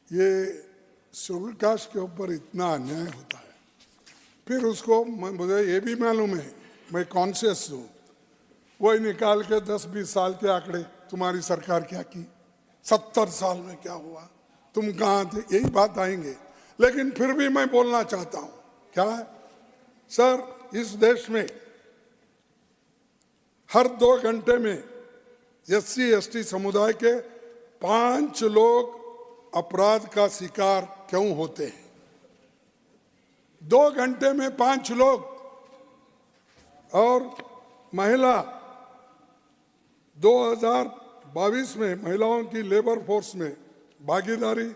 ये शेड्यूल कास्ट के ऊपर इतना अन्याय होता है, फिर उसको मुझे ये भी मालूम है, मैं कॉन्शियस हूँ, वही निकाल के 10-20 साल के आंकड़े, तुम्हारी सरकार क्या की, 70 साल में क्या हुआ, तुम कहाँ थे, यही बात आएंगे। लेकिन फिर भी मैं बोलना चाहता हूँ, क्या है सर, इस देश में हर 2 घंटे में SC/ST समुदाय के 5 लोग अपराध का शिकार क्यों होते हैं? 2 घंटे में 5 लोग। और महिला 2022 में महिलाओं की लेबर फोर्स में भागीदारी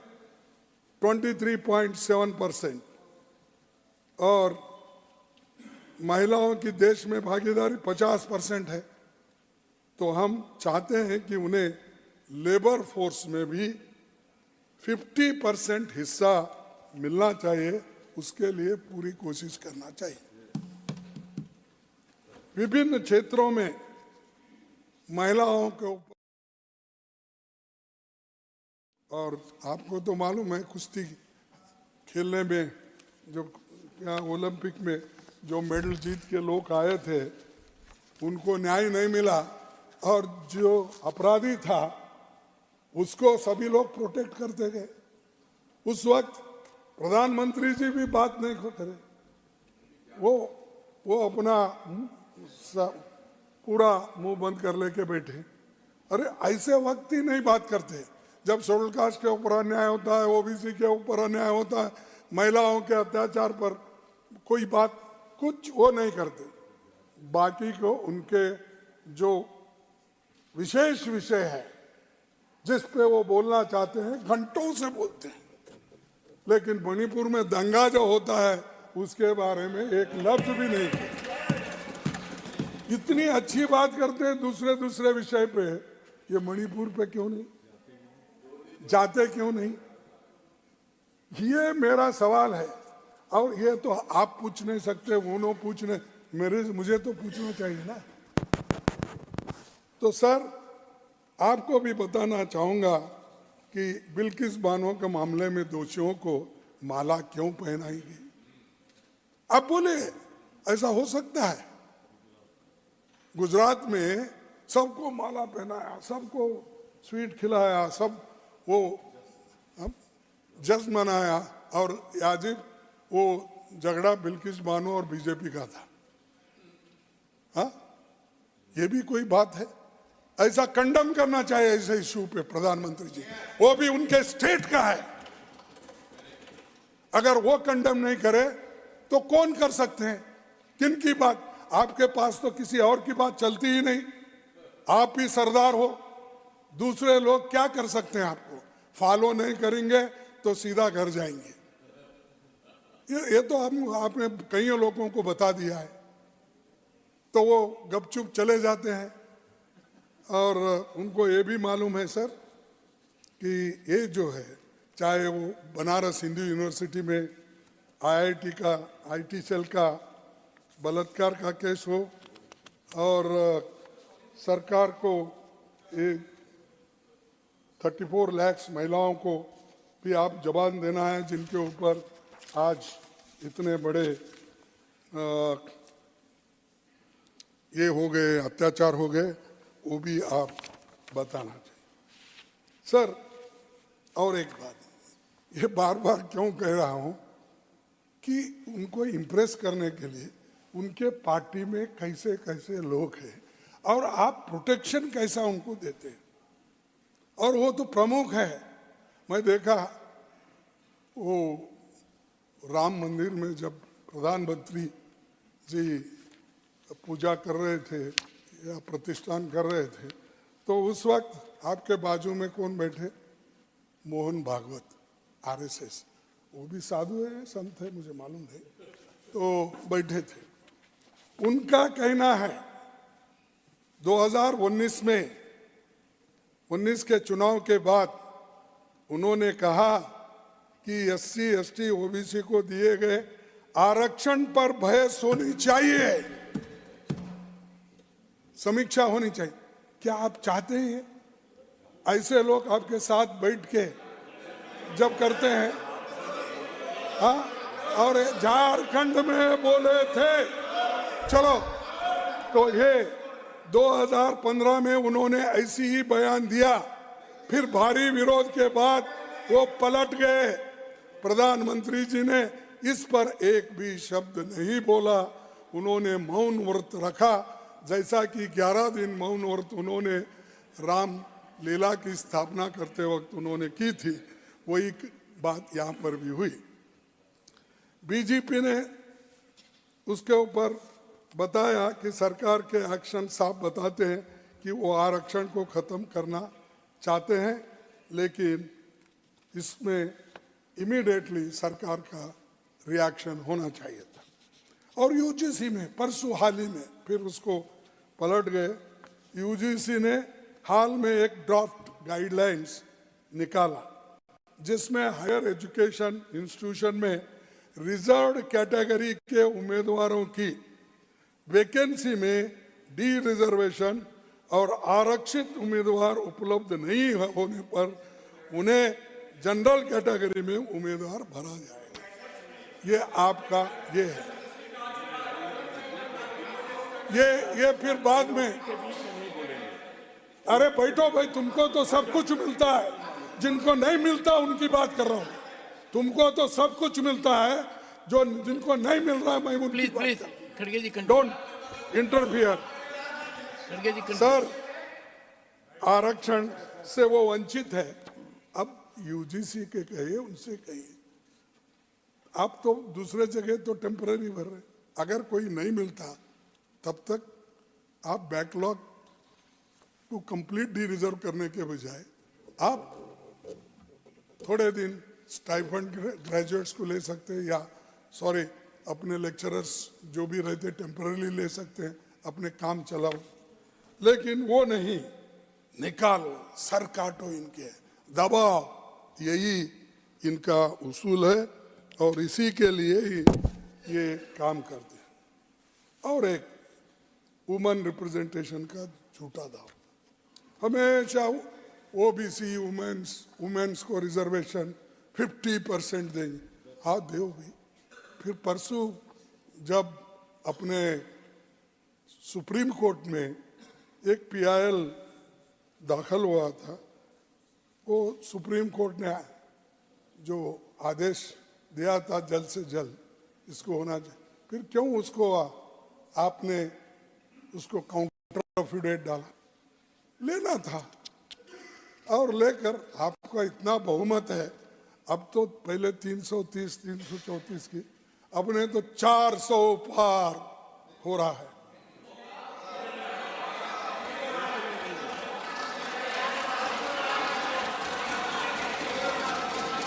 23.7% और महिलाओं की देश में भागीदारी 50% है। तो हम चाहते हैं कि उन्हें लेबर फोर्स में भी 50% हिस्सा मिलना चाहिए, उसके लिए पूरी कोशिश करना चाहिए। विभिन्न क्षेत्रों में महिलाओं के ऊपर, और आपको तो मालूम है कुश्ती खेलने में जो क्या ओलंपिक में जो मेडल जीत के लोग आए थे उनको न्याय नहीं मिला, और जो अपराधी था उसको सभी लोग प्रोटेक्ट करते गए। उस वक्त प्रधानमंत्री जी भी बात नहीं करे, वो अपना पूरा मुंह बंद कर लेके बैठे। अरे ऐसे वक्त ही नहीं बात करते जब शेड्यूल कास्ट के ऊपर अन्याय होता है, OBC के ऊपर अन्याय होता है, महिलाओं के अत्याचार पर कोई बात कुछ वो नहीं करते, बाकी को उनके जो विशेष विषय है जिस पे वो बोलना चाहते हैं घंटों से बोलते हैं, लेकिन मणिपुर में दंगा जो होता है उसके बारे में एक लफ्ज भी नहीं कहते। इतनी अच्छी बात करते हैं दूसरे दूसरे विषय पे, ये मणिपुर पे क्यों नहीं जाते, क्यों नहीं? ये मेरा सवाल है। और ये तो आप पूछ नहीं सकते, वो नो पूछने, मुझे तो पूछना चाहिए ना। तो सर आपको भी बताना चाहूंगा कि बिल्किस बानो के मामले में दोषियों को माला क्यों पहनाई गई? आप बोले ऐसा हो सकता है? गुजरात में सबको माला पहनाया, सबको स्वीट खिलाया, सब वो जश्न मनाया, और याजिब वो झगड़ा बिल्किस बानो और बीजेपी का था। हाँ, ये भी कोई बात है? ऐसा कंडम करना चाहिए ऐसे इशू पे प्रधानमंत्री जी, वो भी उनके स्टेट का है। अगर वो कंडम नहीं करे तो कौन कर सकते हैं? किन की बात? आपके पास तो किसी और की बात चलती ही नहीं, आप ही सरदार हो, दूसरे लोग क्या कर सकते हैं? आपको फॉलो नहीं करेंगे तो सीधा घर जाएंगे। ये तो आपने कई लोगों को बता दिया है, तो वो गपचुप चले जाते हैं। और उनको ये भी मालूम है सर कि ये जो है, चाहे वो बनारस हिंदू यूनिवर्सिटी में आईआईटी का आईटी सेल का बलात्कार का केस हो, और सरकार को ये 34 लाख महिलाओं को भी आप जवाब देना है, जिनके ऊपर आज इतने बड़े ये हो गए, अत्याचार हो गए, वो भी आप बताना चाहिए सर। और एक बात, ये बार बार क्यों कह रहा हूं कि उनको इम्प्रेस करने के लिए उनके पार्टी में कैसे कैसे लोग हैं, और आप प्रोटेक्शन कैसा उनको देते हैं। और वो तो प्रमुख है। मैं देखा वो राम मंदिर में जब प्रधानमंत्री जी पूजा कर रहे थे या प्रतिष्ठान कर रहे थे, तो उस वक्त आपके बाजू में कौन बैठे? मोहन भागवत, आरएसएस, वो भी साधु है, संत है, मुझे मालूम है, तो बैठे थे। उनका कहना है 2019 में 19 के चुनाव के बाद उन्होंने कहा कि एससी एसटी ओबीसी को दिए गए आरक्षण पर बहस होनी चाहिए, समीक्षा होनी चाहिए। क्या आप चाहते हैं ऐसे लोग आपके साथ बैठ के जब करते हैं? हाँ, और झारखंड में बोले थे, चलो, तो ये 2015 में उन्होंने ऐसी ही बयान दिया, फिर भारी विरोध के बाद वो पलट गए। प्रधानमंत्री जी ने इस पर एक भी शब्द नहीं बोला, उन्होंने मौन व्रत रखा, जैसा कि 11 दिन मौन व्रत उन्होंने राम लीला की स्थापना करते वक्त उन्होंने की थी, वही बात यहाँ पर भी हुई। बीजेपी ने उसके ऊपर बताया कि सरकार के एक्शन साफ बताते हैं कि वो आरक्षण को खत्म करना चाहते हैं, लेकिन इसमें इमीडिएटली सरकार का रिएक्शन होना चाहिए था। और यूजीसी में परसों हाल ही में फिर उसको पलट गए। यूजीसी ने हाल में एक ड्राफ्ट गाइडलाइंस निकाला, जिसमें हायर एजुकेशन इंस्टीट्यूशन में रिजर्व्ड कैटेगरी के उम्मीदवारों की वैकेंसी में डी रिजर्वेशन और आरक्षित उम्मीदवार उपलब्ध नहीं होने पर उन्हें जनरल कैटेगरी में उम्मीदवार भरा जाएगा। ये आपका ये है। ये फिर बाद में, अरे बैठो भाई, तुमको तो सब कुछ मिलता है, जिनको नहीं मिलता उनकी बात कर रहा हूँ। तुमको तो सब कुछ मिलता है, जो जिनको नहीं मिल रहा है मैं उनकी बात कर रहा हूं। खड़गे जी, डोंट इंटरफियर खड़गे जी, सर। आरक्षण से वो वंचित है। अब यूजीसी के कहिए, उनसे कहिए, आप तो दूसरे जगह तो टेम्पररी भर रहे, अगर कोई नहीं मिलता तब तक आप बैकलॉग को कंप्लीट डी रिजर्व करने के बजाय आप थोड़े दिन स्टाइफंड ग्रेजुएट्स को ले सकते हैं, या सॉरी अपने लेक्चरर्स जो भी रहते टेम्पररी ले सकते हैं, अपने काम चलाओ, लेकिन वो नहीं, निकालो, सर काटो इनके, दबाओ, यही इनका उसूल है और इसी के लिए ही ये काम करते हैं। और एक वुमेन रिप्रेजेंटेशन का झूठा दावा, हमेशा ओबीसी वुमेन्स को रिजर्वेशन 50% देंगे, हाँ दो भी। फिर परसों जब अपने सुप्रीम कोर्ट में एक PIL दाखिल हुआ था, वो सुप्रीम कोर्ट ने जो आदेश दिया था जल्द से जल्द इसको होना चाहिए, फिर क्यों उसको आपने उसको काउंटर अफिडेविट डाला? लेना था और लेकर, आपका इतना बहुमत है, अब तो पहले 330 334 की, अब ने तो 400 पार हो रहा है।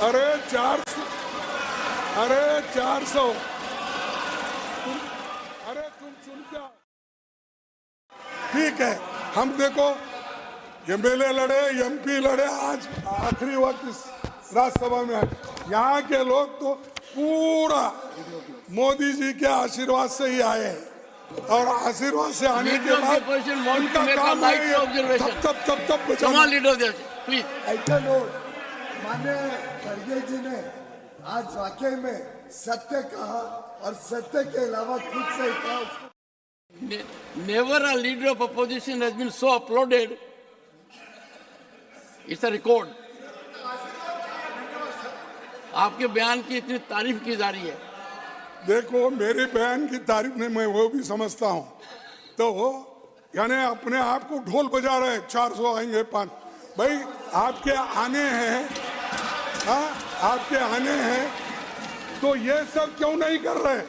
अरे 400, अरे तुम सुन क्या, ठीक है, हम देखो MLA लड़े, MP लड़े, आज आखिरी वक्त इस राज्यसभा में आए, यहाँ के लोग तो पूरा मोदी जी के आशीर्वाद से ही आए हैं, और आशीर्वाद से आने के बाद उनका काम है तब बचाना। प्लीज ऐसा लोग माने खड़गे जी ने आज वाकई में सत्य कहा और सत्य के अलावा कुछ नहीं कहा। Never a leader of opposition has been so applauded. It's a record. आपके बयान की इतनी तारीफ की जा रही है। देखो मेरे बयान की तारीफ नहीं, मैं वो भी समझता हूँ, तो यानी अपने आप को ढोल बजा रहे, 400 आएंगे 5, भाई आपके आने हैं, हाँ आपके आने हैं, तो ये सब क्यों नहीं कर रहे?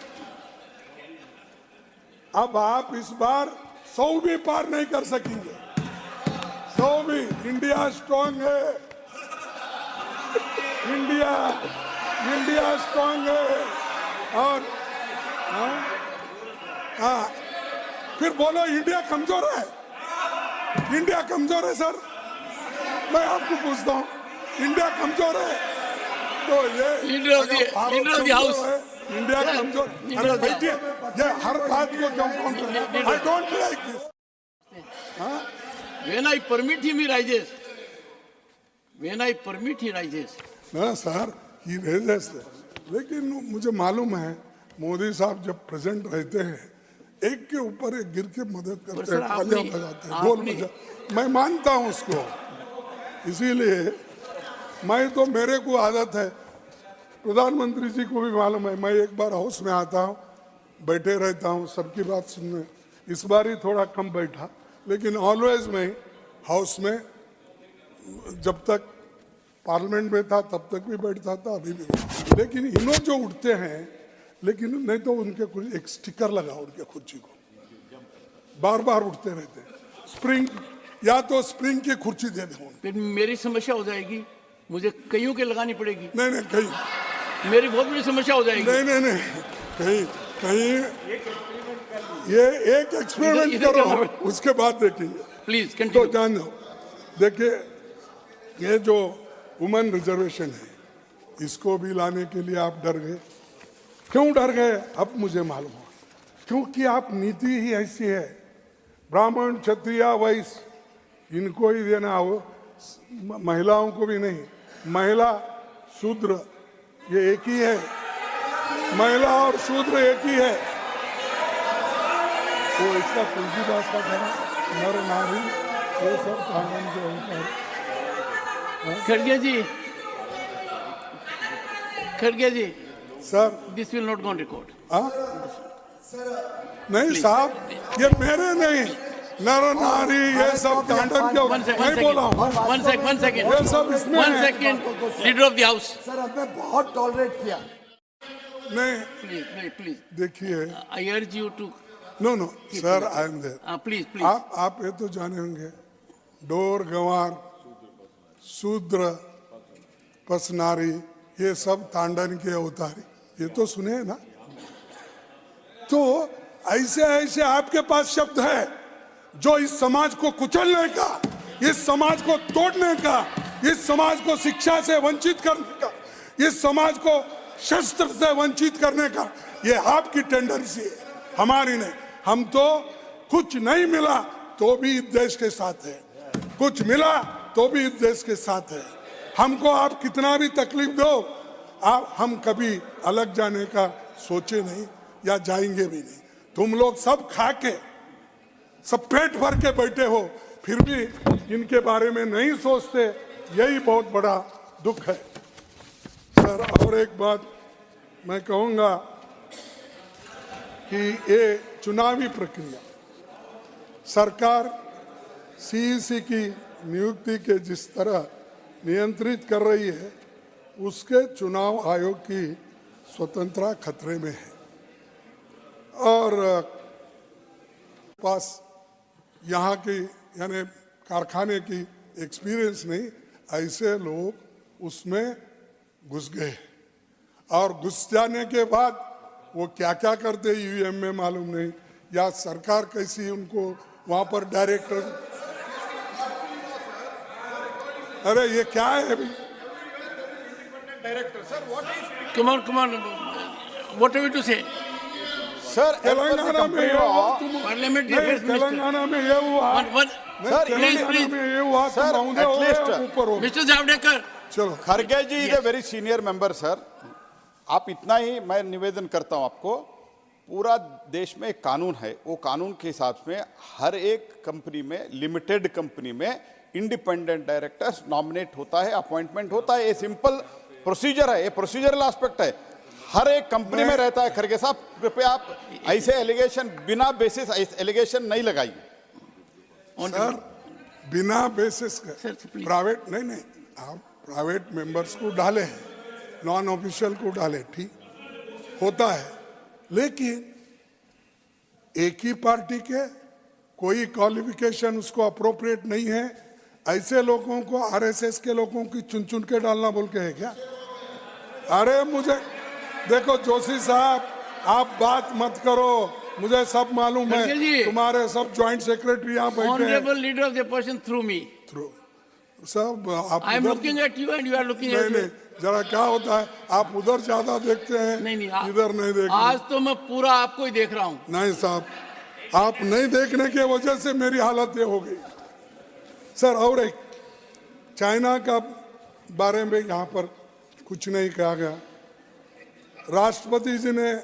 अब आप इस बार 100 भी पार नहीं कर सकेंगे, 100 भी। इंडिया स्ट्रांग है, इंडिया स्ट्रांग है। और हाँ फिर बोलो इंडिया कमजोर है, इंडिया कमजोर है सर, मैं आपको पूछता हूँ इंडिया कमजोर है? तो ये leader of the house, India कमजोर, अरे बैठिए, ये हर बात को क्यों counter? I don't like this. When I permit him, he rises. When I permit, he rises. ना सर, ही रेजेस, लेकिन मुझे मालूम है मोदी साहब जब प्रेजेंट रहते हैं एक के ऊपर एक गिर के मदद करते हैं, तालियां बजाते हैं, ढोल बजा, मैं मानता हूँ उसको। इसीलिए मैं तो, मेरे को आदत है, प्रधानमंत्री जी को भी मालूम है, मैं एक बार हाउस में आता हूँ, बैठे रहता हूँ, सबकी बात सुनने। इस बार ही थोड़ा कम बैठा, लेकिन ऑलवेज मैं हाउस में जब तक पार्लियामेंट में था तब तक भी बैठता था, अभी भी। लेकिन इन्हों जो उठते हैं, लेकिन नहीं तो उनके कुछ एक स्टिकर लगा उनके कुर्सी को, बार बार उठते रहते। स्प्रिंग, या तो स्प्रिंग की कुर्सी दे दो, फिर मेरी समस्या हो जाएगी, मुझे कईयों के लगानी पड़ेगी। नहीं नहीं कहीं, मेरी बहुत बड़ी समस्या हो जाएगी। नहीं नहीं नहीं, कहीं कहीं ये एक एक्सपेरिमेंट करो, उसके बाद देखेंगे। प्लीज तो कंटिन्यू। जान दो, देखिए ये जो वुमेन रिजर्वेशन है, इसको भी लाने के लिए आप डर गए। क्यों डर गए अब मुझे मालूम हो, क्योंकि आप नीति ही ऐसी है, ब्राह्मण क्षत्रिय वैश्य इनको ही देना हो, महिलाओं को भी नहीं। महिला शूद्र ये एक ही है, महिला और शूद्र एक ही है। तो इसका तुलसीदास का कहना, नर नारी ये सब कानून के ऊपर। खड़गे ji sir this will not go on record. नहीं साहब, ये मेरे नहीं, नर नारी ये सब कांडन के मैं बोला हूँ। वन सेकेंड ये सब इसमें one second leader of the house. Sir हमने बहुत टॉलरेट किया। नहीं please. देखिए, I urge you to, no sir, I am there. please. आप ये तो जाने होंगे, डोर गंवार, शूद्र, पसनारी, ये सब तांडन के अवतारी, ये तो सुने हैं ना। तो ऐसे ऐसे आपके पास शब्द है जो इस समाज को कुचलने का, इस समाज को तोड़ने का, इस समाज को शिक्षा से वंचित करने का, इस समाज को शस्त्र से वंचित करने का, ये आपकी टेंडेंसी है, हमारी नहीं। हम तो कुछ नहीं मिला तो भी इस देश के साथ है, कुछ मिला तो भी इस देश के साथ है। हमको आप कितना भी तकलीफ दो, हम कभी अलग जाने का सोचे नहीं या जाएंगे भी नहीं। तुम लोग सब खा के, सब पेट भर के बैठे हो, फिर भी इनके बारे में नहीं सोचते, यही बहुत बड़ा दुख है। सर, और एक बात मैं कहूंगा कि ये चुनावी प्रक्रिया, सरकार सीईसी की नियुक्ति के जिस तरह नियंत्रित कर रही है, उसके चुनाव आयोग की स्वतंत्रता खतरे में है। और पास यहाँ की यानी कारखाने की एक्सपीरियंस नहीं, ऐसे लोग उसमें घुस गए और घुस जाने के बाद वो क्या क्या करते ईवीएम में मालूम नहीं, या सरकार कैसी उनको वहाँ पर डायरेक्टर, अरे ये क्या है अभी? Come on. What are we to say? Sir, Telangana में ये हुआ, Parliament नहीं, affairs minister. तेलंगाना में ये हुआ, One. Sir, तेलंगाना में ये हुआ, Sir, तुम at हो least- या ऊपर हो। Mr. Javadekar. चलो, Kharge ji is a very senior member sir. आप इतना ही मैं निवेदन करता हूं आपको, पूरा देश में एक कानून है, वो कानून के हिसाब से हर एक कंपनी में, लिमिटेड कंपनी में इंडिपेंडेंट डायरेक्टर्स नॉमिनेट होता है, अपॉइंटमेंट होता है। ये सिंपल प्रोसीजर है, ये प्रोसीजरल एस्पेक्ट है, हर एक कंपनी में रहता है। खरगे साहब, कृपया आप ऐसे एलिगेशन बिना बेसिस एलिगेशन नहीं लगाइए। सर, बिना बेसिस Sir, के please. प्राइवेट नहीं, आप प्राइवेट मेंबर्स को डाले हैं, नॉन ऑफिशियल को डाले, ठीक होता है, लेकिन एक ही पार्टी के कोई क्वालिफिकेशन उसको अप्रोप्रिएट नहीं है, ऐसे लोगों को आरएसएस के लोगों की चुन चुन के डालना बोल के है क्या? अरे मुझे देखो जोशी साहब, आप बात मत करो, मुझे सब मालूम खड़गे है, जी। तुम्हारे सब ज्वाइंट सेक्रेटरी यहाँ बैठे हैं। Honorable leader of the opposition through me. Through सब आप I am उधर- looking at you and you are looking नहीं at me. नहीं, जरा क्या होता है, आप उधर ज्यादा देखते हैं, नहीं, इधर नहीं देखते। आज तो मैं पूरा आपको ही देख रहा हूँ। नहीं साहब, आप नहीं देखने के वजह से मेरी हालत ये हो गई। सर, और एक चाइना का बारे में यहाँ पर कुछ नहीं कहा गया। राष्ट्रपति जी ने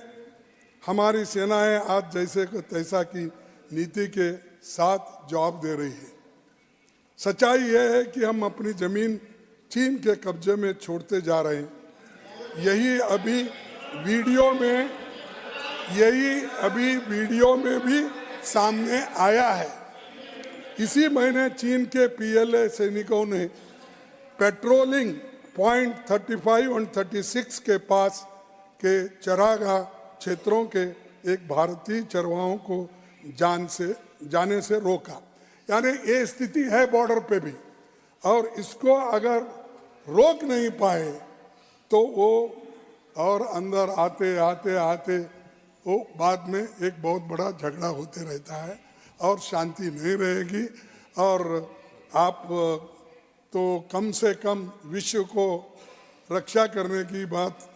हमारी सेनाएं आज जैसे को तैसा की नीति के साथ जवाब दे रही है। सच्चाई यह है कि हम अपनी जमीन चीन के कब्जे में छोड़ते जा रहे हैं। यही अभी वीडियो में भी सामने आया है। इसी महीने चीन के पीएलए सैनिकों ने पेट्रोलिंग पॉइंट 35 और 36 के पास के चरागाह क्षेत्रों के एक भारतीय चरवाहों को जाने से रोका। यानी ये स्थिति है बॉर्डर पे भी, और इसको अगर रोक नहीं पाए तो वो और अंदर आते आते आते वो बाद में एक बहुत बड़ा झगड़ा होते रहता है और शांति नहीं रहेगी। और आप तो कम से कम विश्व को रक्षा करने की बात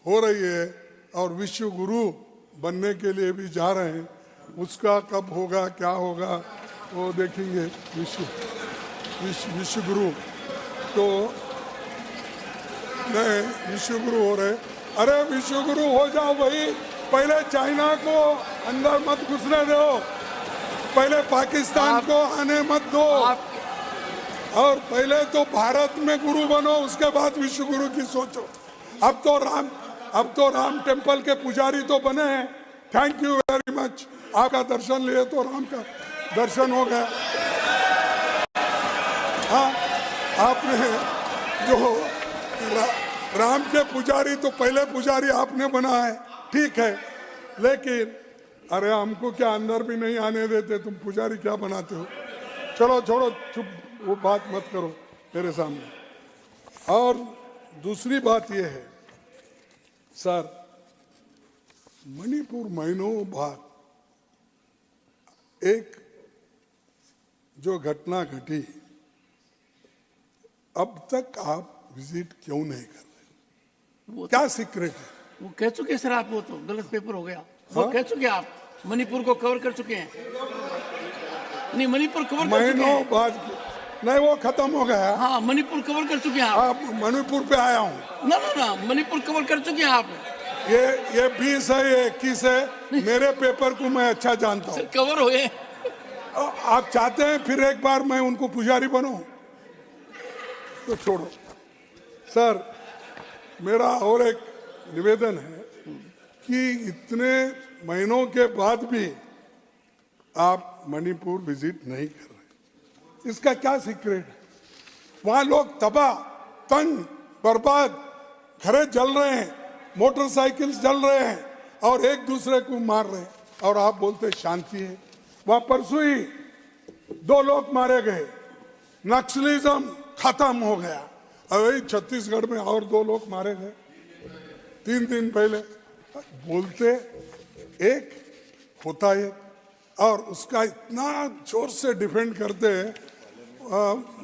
हो रही है और विश्व गुरु बनने के लिए भी जा रहे हैं। उसका कब होगा, क्या होगा, वो देखेंगे। विश्व गुरु तो नहीं, विश्व गुरु हो रहे। अरे विश्व गुरु हो जाओ भाई, पहले चाइना को अंदर मत घुसने दो, पहले पाकिस्तान को आने मत दो, और पहले तो भारत में गुरु बनो, उसके बाद विश्व गुरु की सोचो। अब तो राम टेम्पल के पुजारी तो बने हैं। थैंक यू वेरी मच, आपका दर्शन लिए तो राम का दर्शन हो गया। हाँ, आपने जो राम के पुजारी तो पहले पुजारी आपने बना है, ठीक है, लेकिन अरे हमको क्या अंदर भी नहीं आने देते, तुम पुजारी क्या बनाते हो? चलो छोड़ो, चुप, वो बात मत करो मेरे सामने। और दूसरी बात यह है सर, मणिपुर महीनों बाद एक जो घटना घटी, अब तक आप विजिट क्यों नहीं कर रहे? वो क्या सीक्रेट है? वो कह चुके सर आप, वो तो गलत पेपर हो गया। वो कह चुके आप मणिपुर को कवर कर चुके हैं। नहीं, मणिपुर कवर कर चुके महीनों हैं। बाद नहीं, वो खत्म हो गया। हाँ, मणिपुर कवर कर चुके हैं आप। आप मणिपुर पे आया हूँ। ना ना ना, मणिपुर कवर कर चुके हैं आप। ये 20 है, ये 21 है, मेरे पेपर को मैं अच्छा जानता हूँ। कवर हो गए। आप चाहते हैं फिर एक बार मैं उनको पुजारी बनूं? तो छोड़ो सर, मेरा और एक निवेदन है कि इतने महीनों के बाद भी आप मणिपुर विजिट नहीं कर रहे, इसका क्या सीक्रेट है? वहां लोग तबाह, तंग, बर्बाद, घरे जल रहे हैं, मोटरसाइकिल जल रहे हैं और एक दूसरे को मार रहे हैं, और आप बोलते शांति है। वहां परसों ही 2 लोग मारे गए, नक्सलिज्म खत्म हो गया। अभी छत्तीसगढ़ में और 2 लोग मारे गए 3 दिन पहले। बोलते एक होता है और उसका इतना जोर से डिफेंड करते हैं,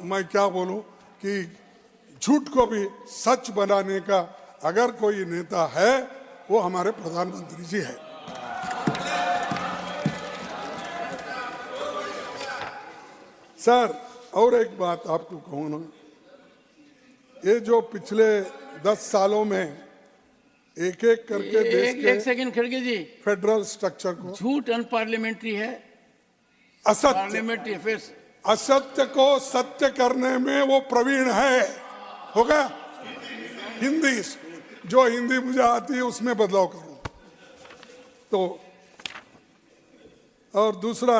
मैं क्या बोलूं कि झूठ को भी सच बनाने का अगर कोई नेता है वो हमारे प्रधानमंत्री जी है। सर, और एक बात आपको कहूँ ना, ये जो पिछले 10 सालों में एक एक करके देश के एक सेकंड खड़गे जी, फेडरल स्ट्रक्चर को झूठ अनपार्लियामेंट्री है, असत्य पार्लियामेंट्री अफेयर्स। असत्य को सत्य करने में वो प्रवीण है। हो गया? हिंदी, जो हिंदी मुझे आती है उसमें बदलाव करो तो। और दूसरा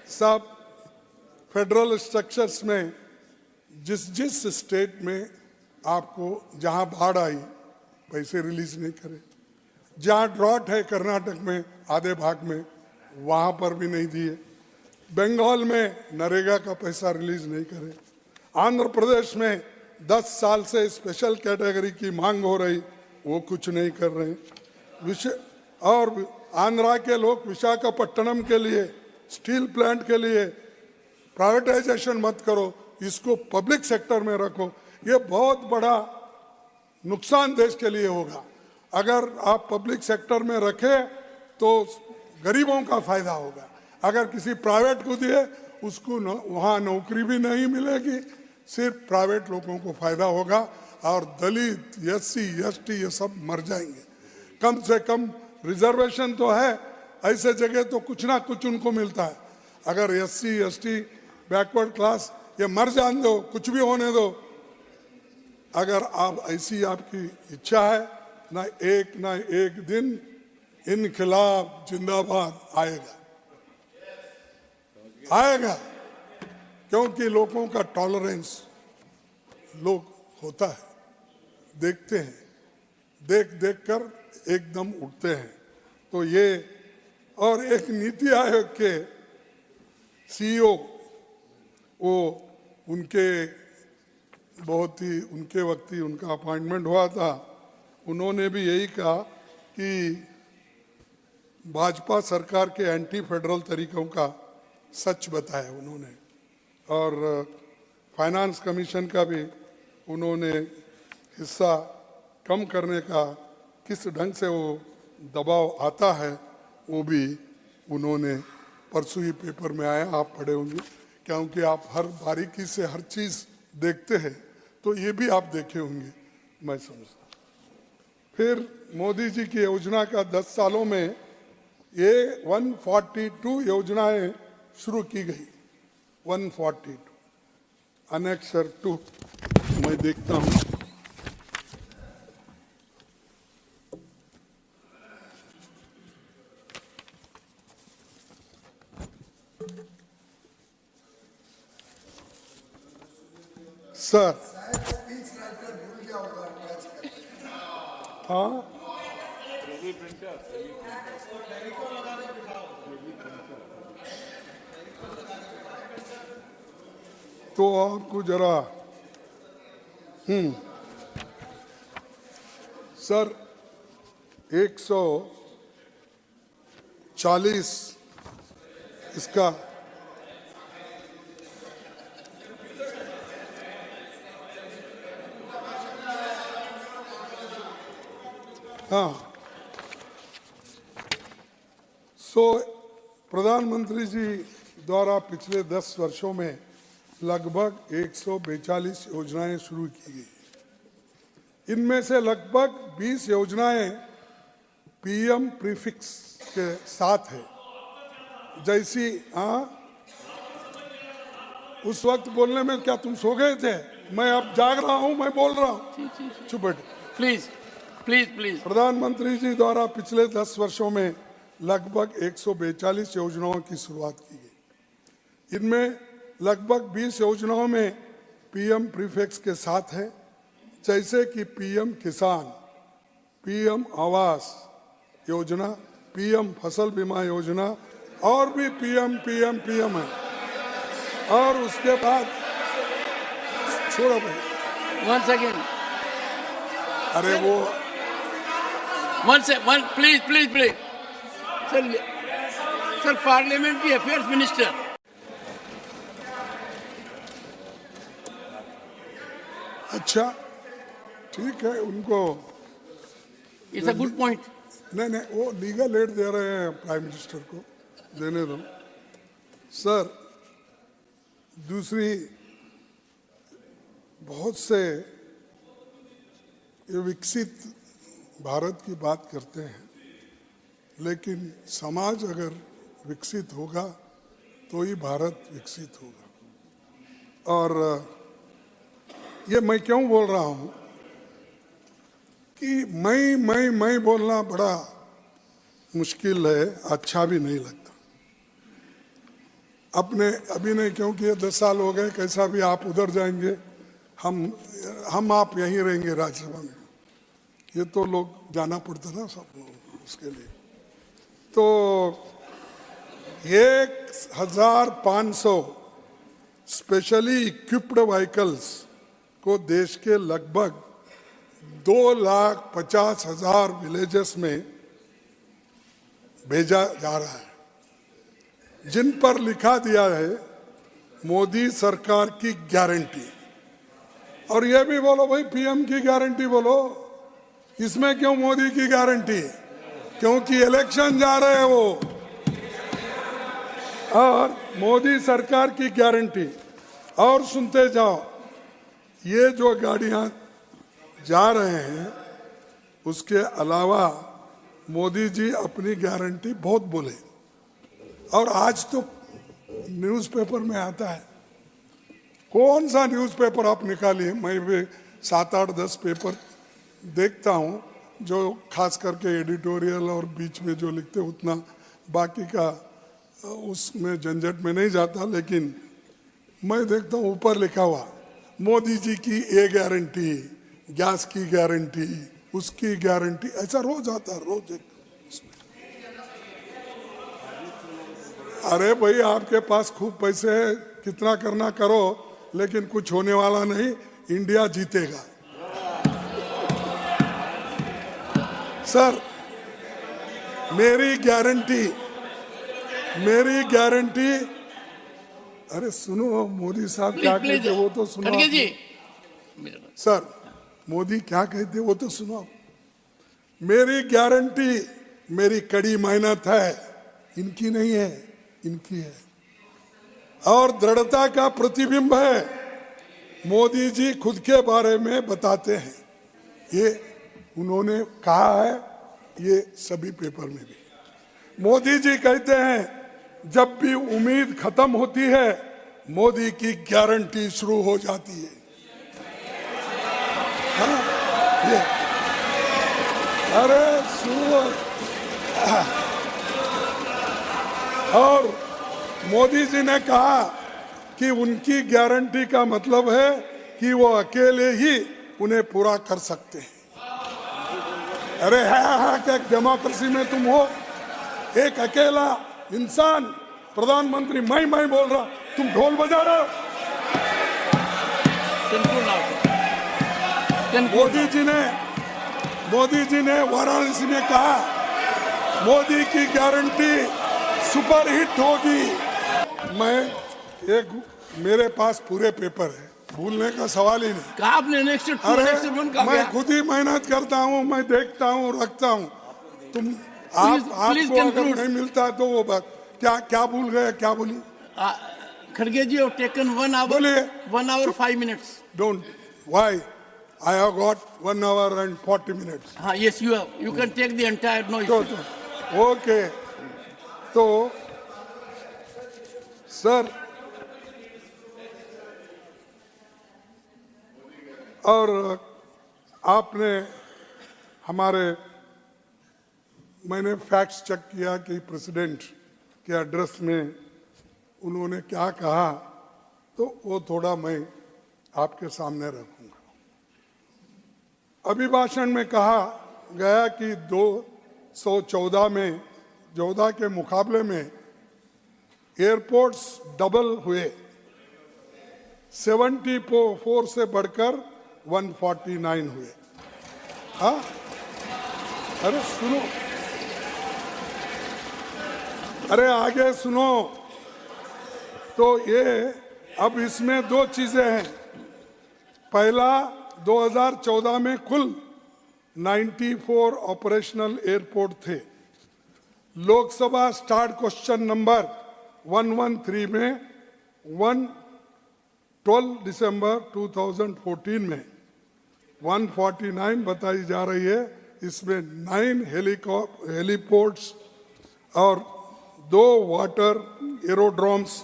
साहब, फेडरल स्ट्रक्चर्स में जिस स्टेट में आपको जहां बाढ़ आई पैसे रिलीज नहीं करे, जहां ड्रॉट है कर्नाटक में आधे भाग में वहां पर भी नहीं दिए, बंगाल में नरेगा का पैसा रिलीज नहीं करे, आंध्र प्रदेश में 10 साल से स्पेशल कैटेगरी की मांग हो रही, वो कुछ नहीं कर रहे। और आंध्रा के लोग विशाखापट्टनम के लिए स्टील प्लांट के लिए प्राइवेटाइजेशन मत करो, इसको पब्लिक सेक्टर में रखो। ये बहुत बड़ा नुकसान देश के लिए होगा। अगर आप पब्लिक सेक्टर में रखें तो गरीबों का फायदा होगा, अगर किसी प्राइवेट को दिए उसको वहाँ नौकरी भी नहीं मिलेगी, सिर्फ प्राइवेट लोगों को फायदा होगा और दलित, एससी, एसटी ये सब मर जाएंगे। कम से कम रिजर्वेशन तो है, ऐसे जगह तो कुछ ना कुछ उनको मिलता है। अगर एससी, एसटी, बैकवर्ड क्लास ये मर जान दो, कुछ भी होने दो, अगर आप ऐसी आपकी इच्छा है, ना एक दिन इनकलाब जिंदाबाद आएगा, आएगा, क्योंकि लोगों का टॉलरेंस लोग होता है, देखते हैं, देख कर एकदम उठते हैं। तो ये, और एक नीति आयोग के सीईओ, वो उनके बहुत ही उनके वक्त ही उनका अपॉइंटमेंट हुआ था, उन्होंने भी यही कहा कि भाजपा सरकार के एंटी फेडरल तरीकों का सच बताया उन्होंने। और फाइनेंस कमीशन का भी उन्होंने हिस्सा कम करने का किस ढंग से वो दबाव आता है वो भी उन्होंने परसों ही पेपर में आया, आप पढ़े होंगे, क्योंकि आप हर बारीकी से हर चीज़ देखते हैं, तो ये भी आप देखे होंगे, मैं समझता। फिर मोदी जी की योजना का 10 सालों में ये 142 योजनाएं शुरू की गई। 142 अनेक्सर 2 मैं देखता हूं। सर, स्पीच राइटर भूल गया होगा। हाँ, तो आपको जरा सर 140 इसका हाँ, प्रधानमंत्री जी द्वारा पिछले 10 वर्षों में लगभग 142 योजनाएं शुरू की गई। इनमें से लगभग 20 योजनाएं पीएम प्रीफिक्स के साथ है। जैसी उस वक्त बोलने में क्या तुम सो गए थे? मैं अब जाग रहा हूं, मैं बोल रहा हूं। चुप बैठ। Please please please. प्रधानमंत्री जी द्वारा पिछले 10 वर्षों में लगभग 142 योजनाओं की शुरुआत की गई। इनमें लगभग 20 योजनाओं में पीएम प्रीफिक्स के साथ है, जैसे कि पीएम किसान, पीएम आवास योजना, पीएम फसल बीमा योजना और भी पीएम है। और उसके बाद छोड़ो भाई, वन सेकेंड, अरे वो please please please sir parliamentary affairs minister. अच्छा ठीक है, उनको इट्स अ गुड पॉइंट। नहीं, वो लीगल एड दे रहे हैं प्राइम मिनिस्टर को, देने दो। सर दूसरी, बहुत से ये विकसित भारत की बात करते हैं, लेकिन समाज अगर विकसित होगा तो ही भारत विकसित होगा। और ये मैं क्यों बोल रहा हूं कि मैं बोलना बड़ा मुश्किल है, अच्छा भी नहीं लगता। अपने अभी नहीं, क्योंकि ये 10 साल हो गए, कैसा भी आप उधर जाएंगे, हम आप यहीं रहेंगे राज्यसभा में। ये तो लोग जाना पड़ता ना सब लोग उसके लिए। तो 1500 स्पेशली इक्विप्ड व्हीकल्स को देश के लगभग 2,50,000 विलेजेस में भेजा जा रहा है, जिन पर लिखा दिया है मोदी सरकार की गारंटी। और ये भी बोलो भाई पीएम की गारंटी बोलो, इसमें क्यों मोदी की गारंटी? क्योंकि इलेक्शन जा रहे हैं वो। और मोदी सरकार की गारंटी। और सुनते जाओ, ये जो गाड़ियां जा रहे हैं उसके अलावा मोदी जी अपनी गारंटी बहुत बोले। और आज तो न्यूज़पेपर में आता है, कौन सा न्यूज़पेपर आप निकालिए, मैं भी 7, 8, 10 पेपर देखता हूं, जो खास करके एडिटोरियल और बीच में जो लिखते उतना, बाकी का उसमें झंझट में नहीं जाता। लेकिन मैं देखता हूं ऊपर लिखा हुआ मोदी जी की ये गारंटी, गैस की गारंटी, उसकी गारंटी, ऐसा रोज आता है, रोज एक। अरे भाई आपके पास खूब पैसे है, कितना करना करो, लेकिन कुछ होने वाला नहीं, इंडिया जीतेगा। सर मेरी गारंटी, अरे सुनो मोदी साहब क्या कहते वो तो सुनो। जी सर मोदी क्या कहते वो तो सुनो। मेरी गारंटी मेरी कड़ी मेहनत है, इनकी नहीं है, इनकी है। और दृढ़ता का प्रतिबिंब है, मोदी जी खुद के बारे में बताते हैं, ये उन्होंने कहा है, ये सभी पेपर में भी। मोदी जी कहते हैं जब भी उम्मीद खत्म होती है मोदी की गारंटी शुरू हो जाती है। हाँ, ये अरे सुनो। और मोदी जी ने कहा कि उनकी गारंटी का मतलब है कि वो अकेले ही उन्हें पूरा कर सकते हैं। अरे है क्या डेमोक्रेसी में तुम हो? एक अकेला इंसान प्रधानमंत्री मैं बोल रहा, तुम ढोल बजा रहे हो। Conclude now, sir. Conclude now. Modi ji ने वाराणसी में कहा मोदी की गारंटी सुपरहिट होगी। मेरे पास पूरे पेपर है, भूलने का सवाल ही नहीं। कहा आपने नेक्स्ट टू अरे नेक्स्ट वन का मैं खुद ही मेहनत करता हूँ, मैं देखता हूँ, रखता हूँ। आपको अगर नहीं मिलता तो वो बात क्या भूल गए, क्या बोली? खड़गे जी have taken 1 hour, बोलिए। 1 hour 5 minutes. Don't. Why? I have got 1 hour and 40 minutes. Yes, you have. You can take the entire, no issue. Okay, तो सर और आपने मैंने फैक्ट्स चेक किया कि प्रेसिडेंट के एड्रेस में उन्होंने क्या कहा, तो वो थोड़ा मैं आपके सामने रखूंगा। अभिभाषण में कहा गया कि 2014 में 14 के मुकाबले में एयरपोर्ट्स डबल हुए, 74 से बढ़कर 149 हुए। हाँ, अरे सुनो, अरे आगे सुनो। तो ये अब इसमें 2 चीजें हैं। पहला, 2014 में कुल 94 ऑपरेशनल एयरपोर्ट थे। लोकसभा स्टार्ट क्वेश्चन नंबर 113 में 12 दिसंबर 2014 में 149 बताई जा रही है। इसमें 9 हेलीपोर्ट्स और 2 वाटर एरोड्रोम्स,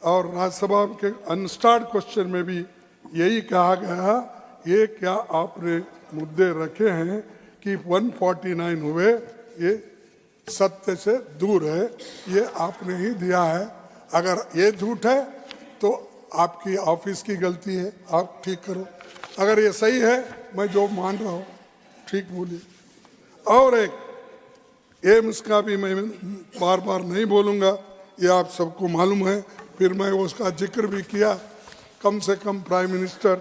और राज्यसभा के अनस्टार्ट क्वेश्चन में भी यही कहा गया। ये क्या आपने मुद्दे रखे हैं कि 149 हुए, ये सत्य से दूर है, ये आपने ही दिया है। अगर ये झूठ है तो आपकी ऑफिस की गलती है, आप ठीक करो। अगर ये सही है, मैं जो मान रहा हूँ ठीक बोलिए। और एक एम्स का भी मैं बार बार नहीं बोलूँगा, ये आप सबको मालूम है, फिर मैं उसका जिक्र भी किया। कम से कम प्राइम मिनिस्टर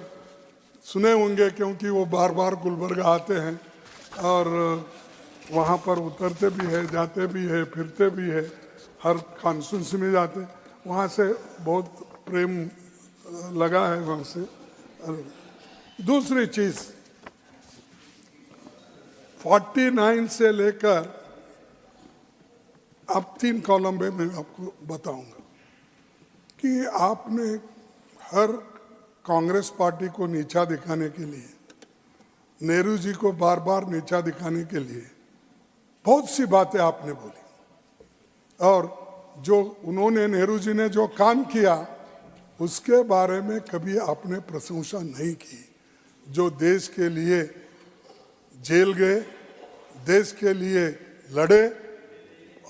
सुने होंगे, क्योंकि वो बार बार गुलबर्गा आते हैं और वहाँ पर उतरते भी है, जाते भी है, फिरते भी है, हर कॉन्स्टिट्यूंसी में जाते। वहाँ से बहुत प्रेम लगा है वहाँ से। दूसरी चीज़, 49 से लेकर अब 3 कॉलम में मैं आपको बताऊंगा कि आपने हर कांग्रेस पार्टी को नीचा दिखाने के लिए, नेहरू जी को बार बार नीचा दिखाने के लिए बहुत सी बातें आपने बोली, और जो उन्होंने, नेहरू जी ने जो काम किया उसके बारे में कभी आपने प्रशंसा नहीं की। जो देश के लिए जेल गए, देश के लिए लड़े,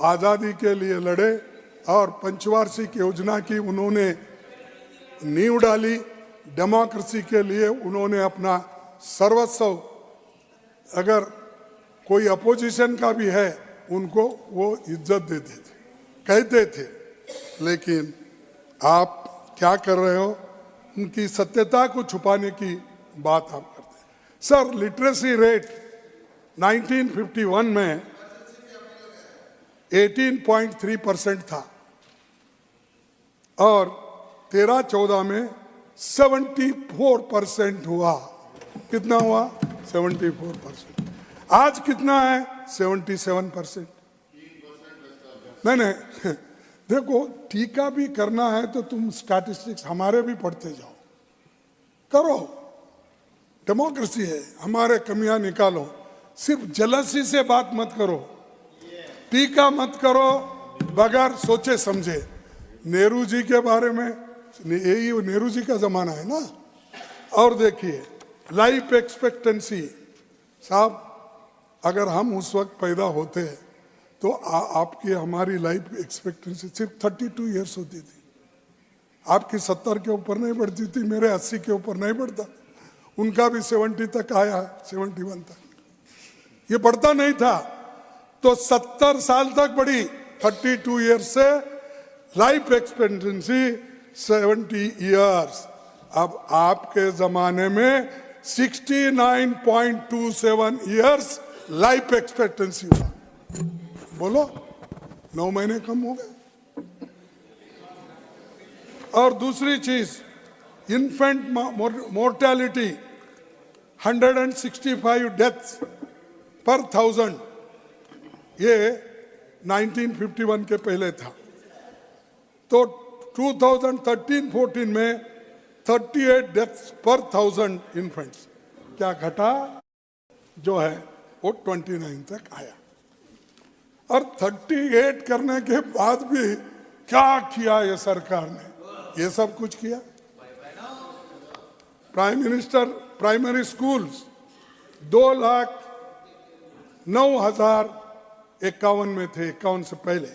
आज़ादी के लिए लड़े, और पंचवार्षिक योजना की उन्होंने नींव डाली। डेमोक्रेसी के लिए उन्होंने अपना सर्वस्व, अगर कोई अपोजिशन का भी है उनको वो इज्जत देते थे, कहते थे। लेकिन आप क्या कर रहे हो? उनकी सत्यता को छुपाने की बात आप करते हैं। सर, लिटरेसी रेट 1951 में 18.3% था और 13-14 में 74% हुआ। कितना हुआ? 74%। आज कितना है? 77%। नहीं देखो, टीका भी करना है तो तुम स्टैटिस्टिक्स हमारे भी पढ़ते जाओ, करो, डेमोक्रेसी है, हमारे कमियां निकालो। सिर्फ जलसी से बात मत करो, टीका मत करो बगैर सोचे समझे। नेहरू जी के बारे में, यही नेहरू जी का जमाना है ना। और देखिए, लाइफ एक्सपेक्टेंसी साहब, अगर हम उस वक्त पैदा होते तो आपकी हमारी लाइफ एक्सपेक्टेंसी सिर्फ 32 इयर्स होती थी। आपकी 70 के ऊपर नहीं बढ़ती थी, मेरे 80 के ऊपर नहीं बढ़ता। उनका भी 70 तक आया, 71 तक। ये बढ़ता नहीं था, तो 70 साल तक बढ़ी, 32 ईयर्स से लाइफ एक्सपेक्टेंसी 70 ईयर्स। अब आपके जमाने में 69.27 ईयर्स लाइफ एक्सपेक्टेंसी हुआ। बोलो, 9 महीने कम हो गए। और दूसरी चीज, इन्फेंट मोर्टेलिटी 165 डेथ्स पर 1000, ये 1951 के पहले था। तो 2013-14 में 38 डेथ्स पर 1000 इन्फेंट्स, क्या घटा? जो है वो 29 तक आया। और 38 करने के बाद भी क्या किया ये सरकार ने? ये सब कुछ किया। प्राइम मिनिस्टर प्राइमरी स्कूल्स 2,09,051 में थे, 51 से पहले।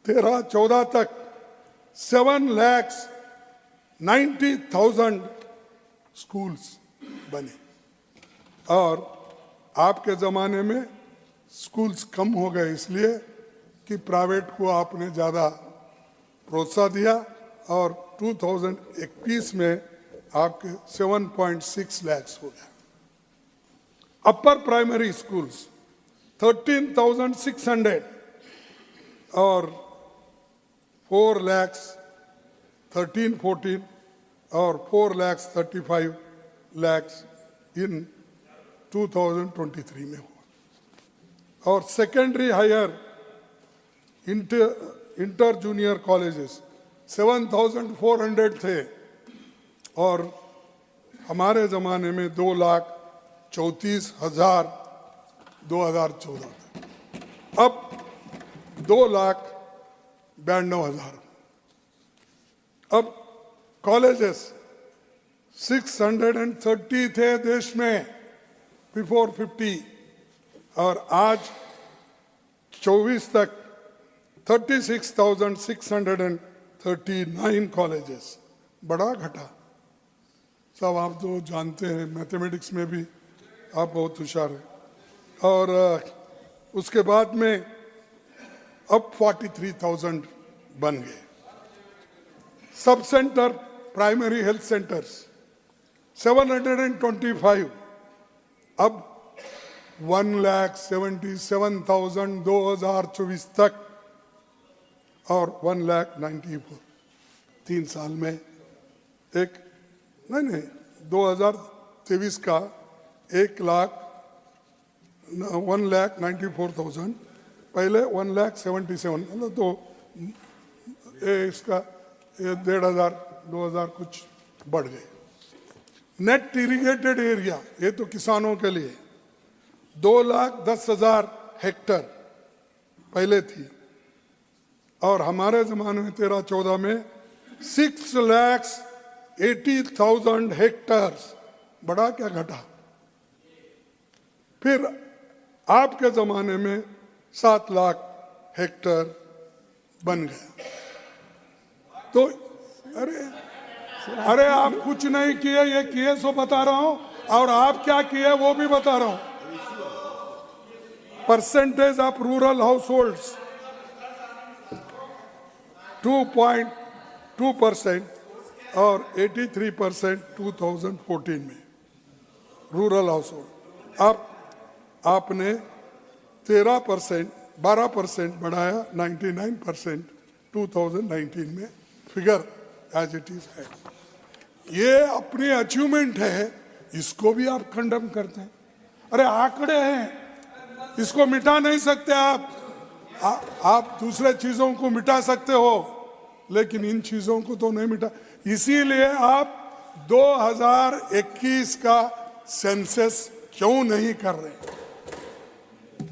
13-14 तक 7,90,000 स्कूल्स बने। और आपके जमाने में स्कूल्स कम हो गए, इसलिए कि प्राइवेट को आपने ज्यादा प्रोत्साहन दिया। और 2021 में आपके 7.6 लाख हो गया। अपर प्राइमरी स्कूल्स 13,600 और 4,13,14 और 4,35,00,000 इन 2023 में हुआ। और secondary higher inter junior colleges 7,400 थे, और हमारे ज़माने में 2,34,000 2014 तक। अब 2,92,000। अब कॉलेजेस 630 थे देश में बिफोर 50, और आज 24 तक 36,639 कॉलेजेस। बड़ा घटा। सब आप तो जानते हैं, मैथमेटिक्स में भी आप बहुत होशियार हैं। और उसके बाद में अब 43,000 बन गए। Sub centre, primary health centres 725, अब 1,77,000 2024 तक, और 1,94,000 3 साल में। एक नहीं 2023 का 1,94,000, पहले 1,77,000, मतलब तो इसका 1,500 2,000 कुछ बढ़ गए। नेट इरिगेटेड एरिया, ये तो किसानों के लिए 2,10,000 हेक्टर पहले थी, और हमारे जमाने में 13-14 में 6,80,000 हेक्टर्स। बड़ा क्या घटा? फिर आपके जमाने में 7 लाख हेक्टर बन गया। तो अरे आप कुछ नहीं किए, ये किए सो बता रहा हूं, और आप क्या किए वो भी बता रहा हूं। Percentage of rural house holds 2.2% और 83% 2014 में रूरल हाउस होल्ड। अब आपने 12% बढ़ाया, 99% 2019 में। फिगर एज इट इज है। ये अपनी अचीवमेंट है, इसको भी आप कंडम करते हैं। अरे आंकड़े हैं, इसको मिटा नहीं सकते आप दूसरे चीजों को मिटा सकते हो, लेकिन इन चीजों को तो नहीं मिटा। इसीलिए आप 2021 का सेंसस क्यों नहीं कर रहे?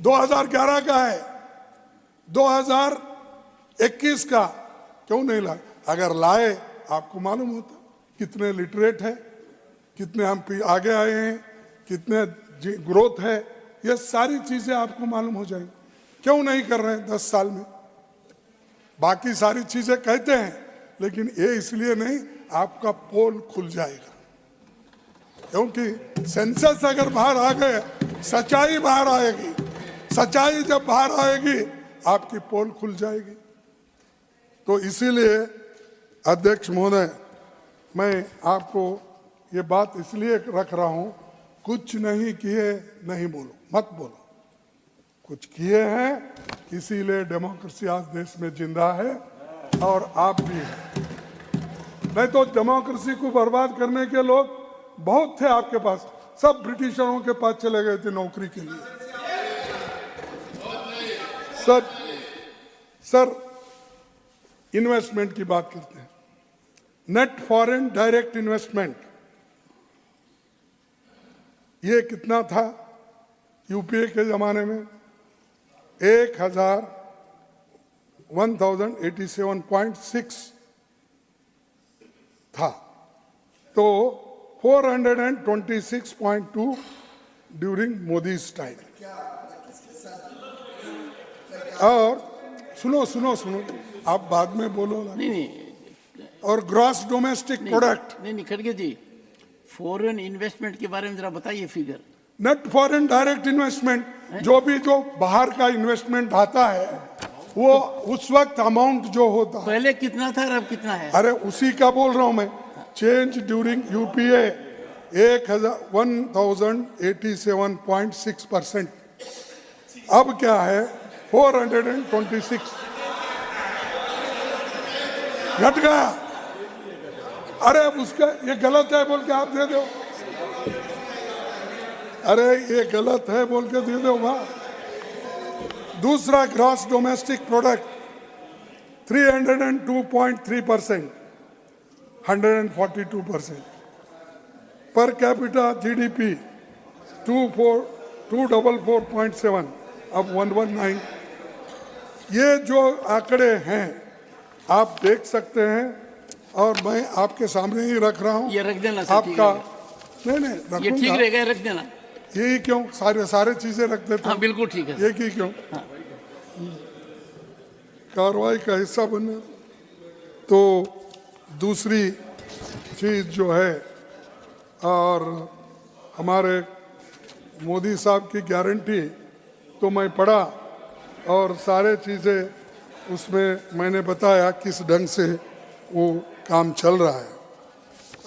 2011 का है, 2021 का क्यों नहीं लाए? अगर लाए आपको मालूम होता कितने लिटरेट है, कितने हम आगे आए हैं, कितने ग्रोथ है, ये सारी चीजें आपको मालूम हो जाएंगी। क्यों नहीं कर रहे हैं 10 साल में? बाकी सारी चीजें कहते हैं, लेकिन ये इसलिए नहीं, आपका पोल खुल जाएगा। क्योंकि सेंसस अगर बाहर आ गए, सच्चाई बाहर आएगी। सच्चाई जब बाहर आएगी, आपकी पोल खुल जाएगी। तो इसीलिए अध्यक्ष महोदय, मैं आपको ये बात इसलिए रख रहा हूं, कुछ नहीं किए नहीं बोलो, मत बोलो। कुछ किए हैं, इसीलिए डेमोक्रेसी आज देश में जिंदा है और आप भी हैं। नहीं तो डेमोक्रेसी को बर्बाद करने के लोग बहुत थे आपके पास, सब ब्रिटिशरों के पास चले गए थे नौकरी के लिए। सर इन्वेस्टमेंट की बात करते हैं। नेट फॉरेन डायरेक्ट इन्वेस्टमेंट ये कितना था यूपीए के जमाने में? 1087.6 था, तो 426.2 ड्यूरिंग मोदी टाइम। और सुनो सुनो सुनो, आप बाद में बोलो ना। नहीं, और ग्रॉस डोमेस्टिक प्रोडक्ट, नहीं खड़गे जी, फॉरेन इन्वेस्टमेंट के बारे में जरा बताइए figure. Net foreign direct investment, जो बाहर का इन्वेस्टमेंट आता है, वो उस वक्त अमाउंट जो होता है, पहले कितना था और अब कितना है? अरे उसी का बोल रहा हूं मैं। Change during UPA 1087.6%। अब क्या है? 426 घट गया। अरे उसका ये गलत है बोल के आप दे दो, अरे ये गलत है बोल के दे दो वहां। दूसरा gross domestic product 302.3%, 142%। Per capita GDP 244.7, अब 119। ये जो आंकड़े हैं आप देख सकते हैं, और मैं आपके सामने ही रख रहा हूं। ये रख देना सर, आपका नहीं ये रखूंगा। ठीक रहेगा, रख देना। यही क्यों सारे चीजें रख देता हाँ हूं। बिल्कुल ठीक है। ये की क्यों कार्रवाई का हिस्सा बने। तो दूसरी चीज जो है, और हमारे मोदी साहब की गारंटी तो मैं पढ़ा, और सारे चीज़ें उसमें मैंने बताया किस ढंग से वो काम चल रहा है।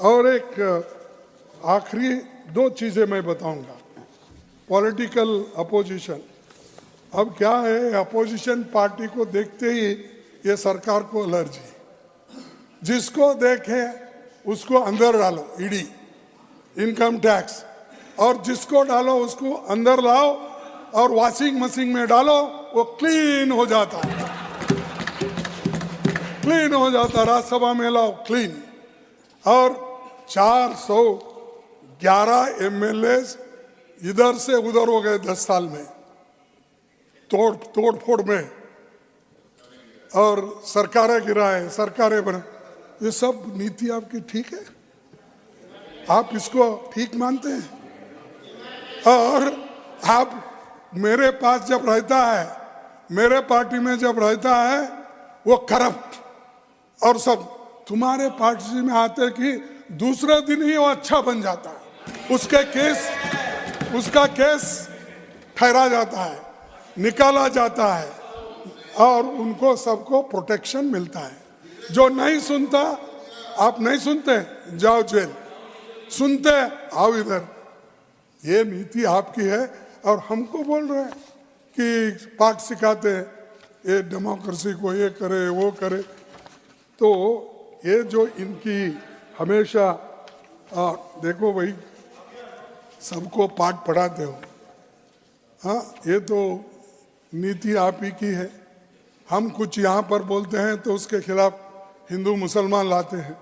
और एक आखिरी 2 चीज़ें मैं बताऊंगा। पॉलिटिकल अपोजिशन, अब क्या है, अपोजिशन पार्टी को देखते ही ये सरकार को एलर्जी, जिसको देखे उसको अंदर डालो, ईडी, इनकम टैक्स, और जिसको डालो उसको अंदर लाओ और वॉशिंग मशीन में डालो, वो क्लीन हो जाता है, क्लीन हो जाता। राज्यसभा में लाओ, क्लीन। और 411 एमएलए इधर से उधर हो गए 10 साल में, तोड़ फोड़ में, और सरकारें गिराए, सरकारें बने। ये सब नीति आपकी ठीक है? आप इसको ठीक मानते हैं? और आप मेरे पास जब रहता है, मेरे पार्टी में जब रहता है, वो करप्ट और सब, तुम्हारे पार्टी में आते कि दूसरे दिन ही वो अच्छा बन जाता है, उसका केस ठहरा जाता है, निकाला जाता है, और उनको सबको प्रोटेक्शन मिलता है। जो नहीं सुनता, आप नहीं सुनते, जाओ जेल, सुनते आओ इधर। ये नीति आपकी है, और हमको बोल रहे हैं कि पाठ सिखाते हैं, ये डेमोक्रेसी को ये करे वो करे। तो ये जो इनकी हमेशा देखो भाई, सबको पाठ पढ़ाते हो, हाँ, ये तो नीति आप ही की है। हम कुछ यहाँ पर बोलते हैं तो उसके खिलाफ हिंदू मुसलमान लाते हैं।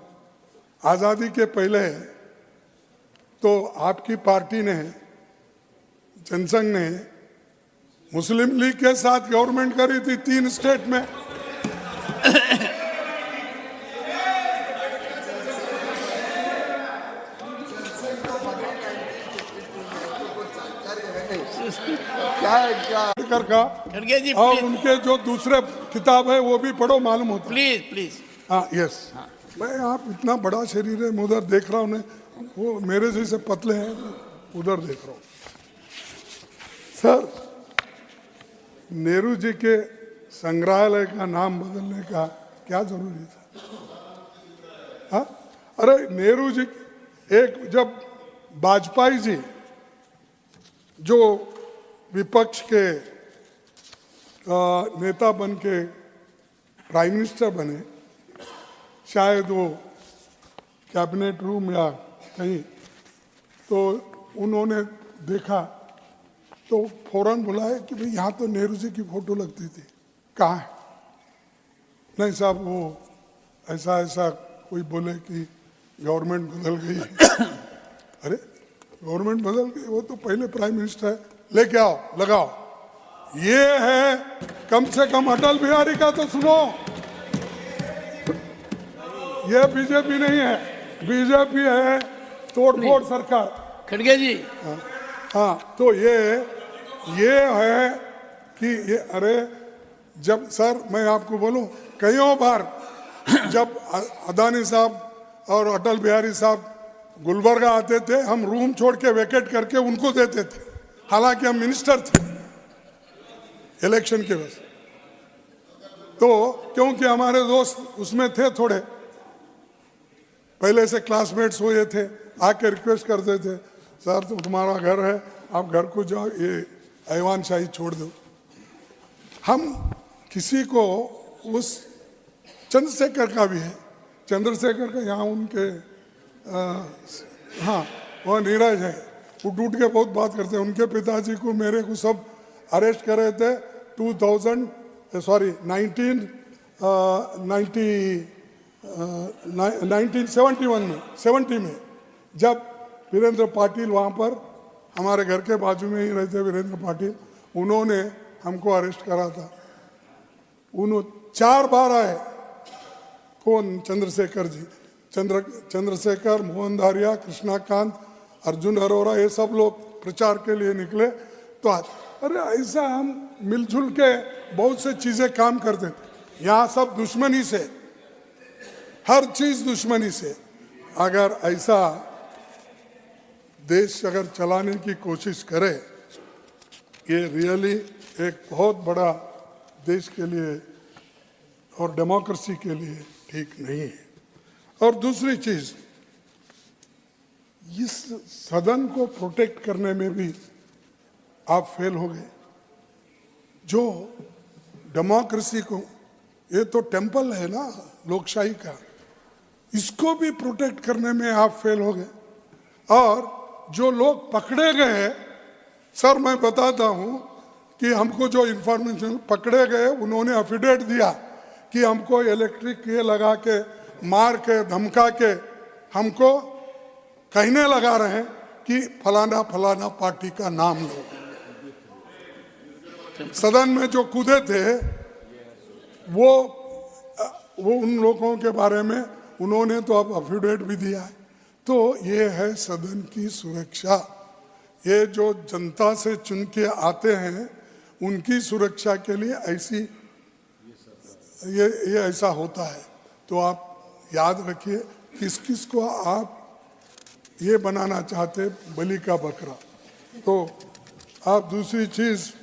आज़ादी के पहले तो आपकी पार्टी ने, जनसंघ ने मुस्लिम लीग के साथ गवर्नमेंट करी थी 3 स्टेट में। खड़गे जी और प्लीज, उनके जो दूसरे किताब है वो भी पढ़ो, मालूम होता है। Please please. हाँ, यस। मैं आप इतना बड़ा शरीर है, मैं उधर देख रहा हूँ, वो मेरे जैसे पतले हैं, उधर देख रहा हूँ। सर, नेहरू जी के संग्रहालय का नाम बदलने का क्या जरूरी था? हाँ? अरे नेहरू जी, एक जब वाजपेयी जी जो विपक्ष के नेता बन के प्राइम मिनिस्टर बने, शायद वो कैबिनेट रूम या कहीं, तो उन्होंने देखा तो फौरन बुलाया कि भाई यहाँ तो नेहरू जी की फोटो लगती थी, कहाँ है? नहीं साहब, वो ऐसा ऐसा कोई बोले कि गवर्नमेंट बदल गई। अरे गवर्नमेंट बदल गई, वो तो पहले प्राइम मिनिस्टर है, लेके आओ, लगाओ। ये है कम से कम अटल बिहारी का तो सुनो, ये बीजेपी नहीं है, बीजेपी है तोड़फोड़ सरकार। खड़गे जी, हाँ, तो ये है कि ये, अरे जब सर मैं आपको बोलूं, कईयों बार जब अदानी साहब और अटल बिहारी साहब गुलबर्गा आते थे, हम रूम छोड़ के वेकेट करके उनको देते थे, हालांकि हम मिनिस्टर थे इलेक्शन के वजह। तो क्योंकि हमारे दोस्त उसमें थे, थोड़े पहले से क्लासमेट्स हुए थे, आके रिक्वेस्ट करते थे, सर तो तुम्हारा घर है, आप घर को जाओ, ये ऐवान शाही छोड़ दो। हम किसी को उस चंद्रशेखर का भी है, चंद्रशेखर का यहाँ उनके हाँ वह नीरज है, उठ उठ के बहुत बात करते हैं। उनके पिताजी को, मेरे को सब अरेस्ट कर रहे थे 1971 में, 70 में, जब वीरेंद्र पाटिल वहाँ पर, हमारे घर के बाजू में ही रहते वीरेंद्र पाटिल, उन्होंने हमको अरेस्ट करा था। उन्होंने 4 बार आए, कौन? चंद्रशेखर जी, चंद्रशेखर, मोहन धारिया, कृष्णाकांत, अर्जुन अरोरा, ये सब लोग प्रचार के लिए निकले। तो आज अरे ऐसा हम मिलजुल के बहुत से चीजें काम करते थे, यहाँ सब दुश्मनी से, हर चीज दुश्मनी से। अगर ऐसा देश अगर चलाने की कोशिश करे, ये रियली एक बहुत बड़ा देश के लिए और डेमोक्रेसी के लिए ठीक नहीं है। और दूसरी चीज, इस सदन को प्रोटेक्ट करने में भी आप फेल हो गए। जो डेमोक्रेसी को, ये तो टेम्पल है ना लोकशाही का, इसको भी प्रोटेक्ट करने में आप फेल हो गए। और जो लोग पकड़े गए, सर मैं बताता हूं कि हमको जो इंफॉर्मेशन पकड़े गए, उन्होंने एफिडेविट दिया कि हमको इलेक्ट्रिक ये लगा के, मार के, धमका के हमको कहने लगा रहे हैं कि फलाना फलाना पार्टी का नाम लो। सदन में जो कूदे थे वो उन लोगों के बारे में उन्होंने तो अब एफिडेविट भी दिया है। तो ये है सदन की सुरक्षा। ये जो जनता से चुन के आते हैं, उनकी सुरक्षा के लिए ऐसी ये ऐसा होता है। तो आप याद रखिए, किस किस को आप ये बनाना चाहते, बलि का बकरा। तो आप दूसरी चीज,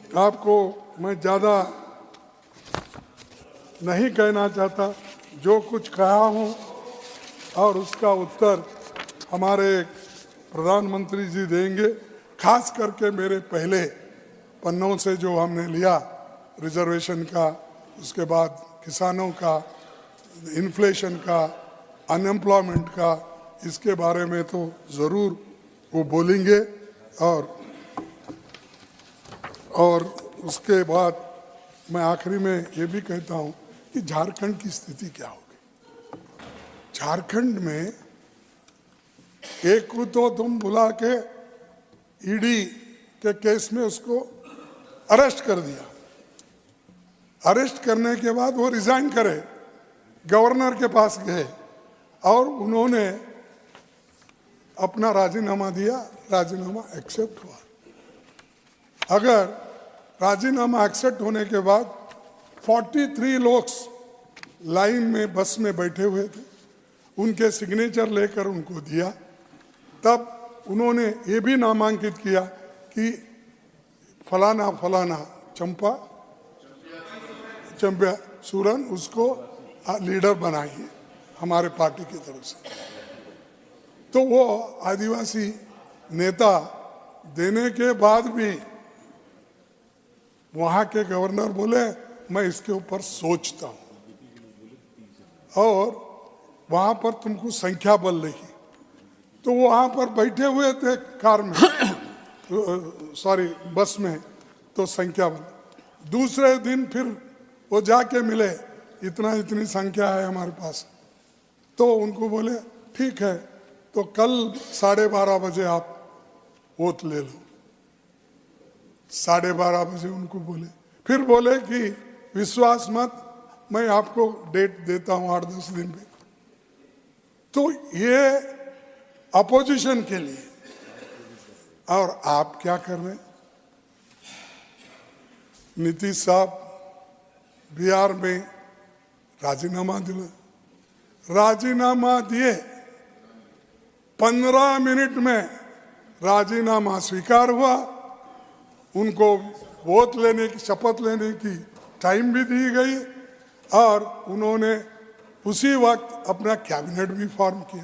आपको मैं ज़्यादा नहीं कहना चाहता, जो कुछ कहा हूँ और उसका उत्तर हमारे प्रधानमंत्री जी देंगे। खास करके मेरे पहले पन्नों से जो हमने लिया, रिजर्वेशन का, उसके बाद किसानों का, इन्फ्लेशन का, अनएम्प्लॉयमेंट का, इसके बारे में तो ज़रूर वो बोलेंगे। और उसके बाद मैं आखिरी में ये भी कहता हूँ कि झारखंड की स्थिति क्या होगी। झारखंड में एक को तो तुम बुला के ईडी के केस में उसको अरेस्ट कर दिया। अरेस्ट करने के बाद वो रिजाइन करे, गवर्नर के पास गए और उन्होंने अपना राजीनामा दिया, राजीनामा एक्सेप्ट हुआ। अगर राजीनामा एक्सेप्ट होने के बाद 43 लोग लाइन में बस में बैठे हुए थे, उनके सिग्नेचर लेकर उनको दिया। तब उन्होंने ये भी नामांकित किया कि फलाना फलाना चंपा सूरन उसको लीडर बनाइए हमारे पार्टी की तरफ से। तो वो आदिवासी नेता देने के बाद भी वहां के गवर्नर बोले मैं इसके ऊपर सोचता हूं, और वहां पर तुमको संख्या बल रही। तो वो वहां पर बैठे हुए थे कार में सॉरी बस में, तो संख्या बल। दूसरे दिन फिर वो जाके मिले, इतनी संख्या है हमारे पास। तो उनको बोले ठीक है, तो कल 12:30 बजे आप वोट ले लो। 12:30 बजे उनको बोले, फिर बोले कि विश्वास मत, मैं आपको डेट देता हूं 8-10 दिन में। तो ये अपोजिशन के लिए, और आप क्या कर रहे हैं? नीतीश साहब बिहार में राजीनामा दिए, 15 मिनट में राजीनामा स्वीकार हुआ। उनको वोट लेने की, शपथ लेने की टाइम भी दी गई, और उन्होंने उसी वक्त अपना कैबिनेट भी फॉर्म किया।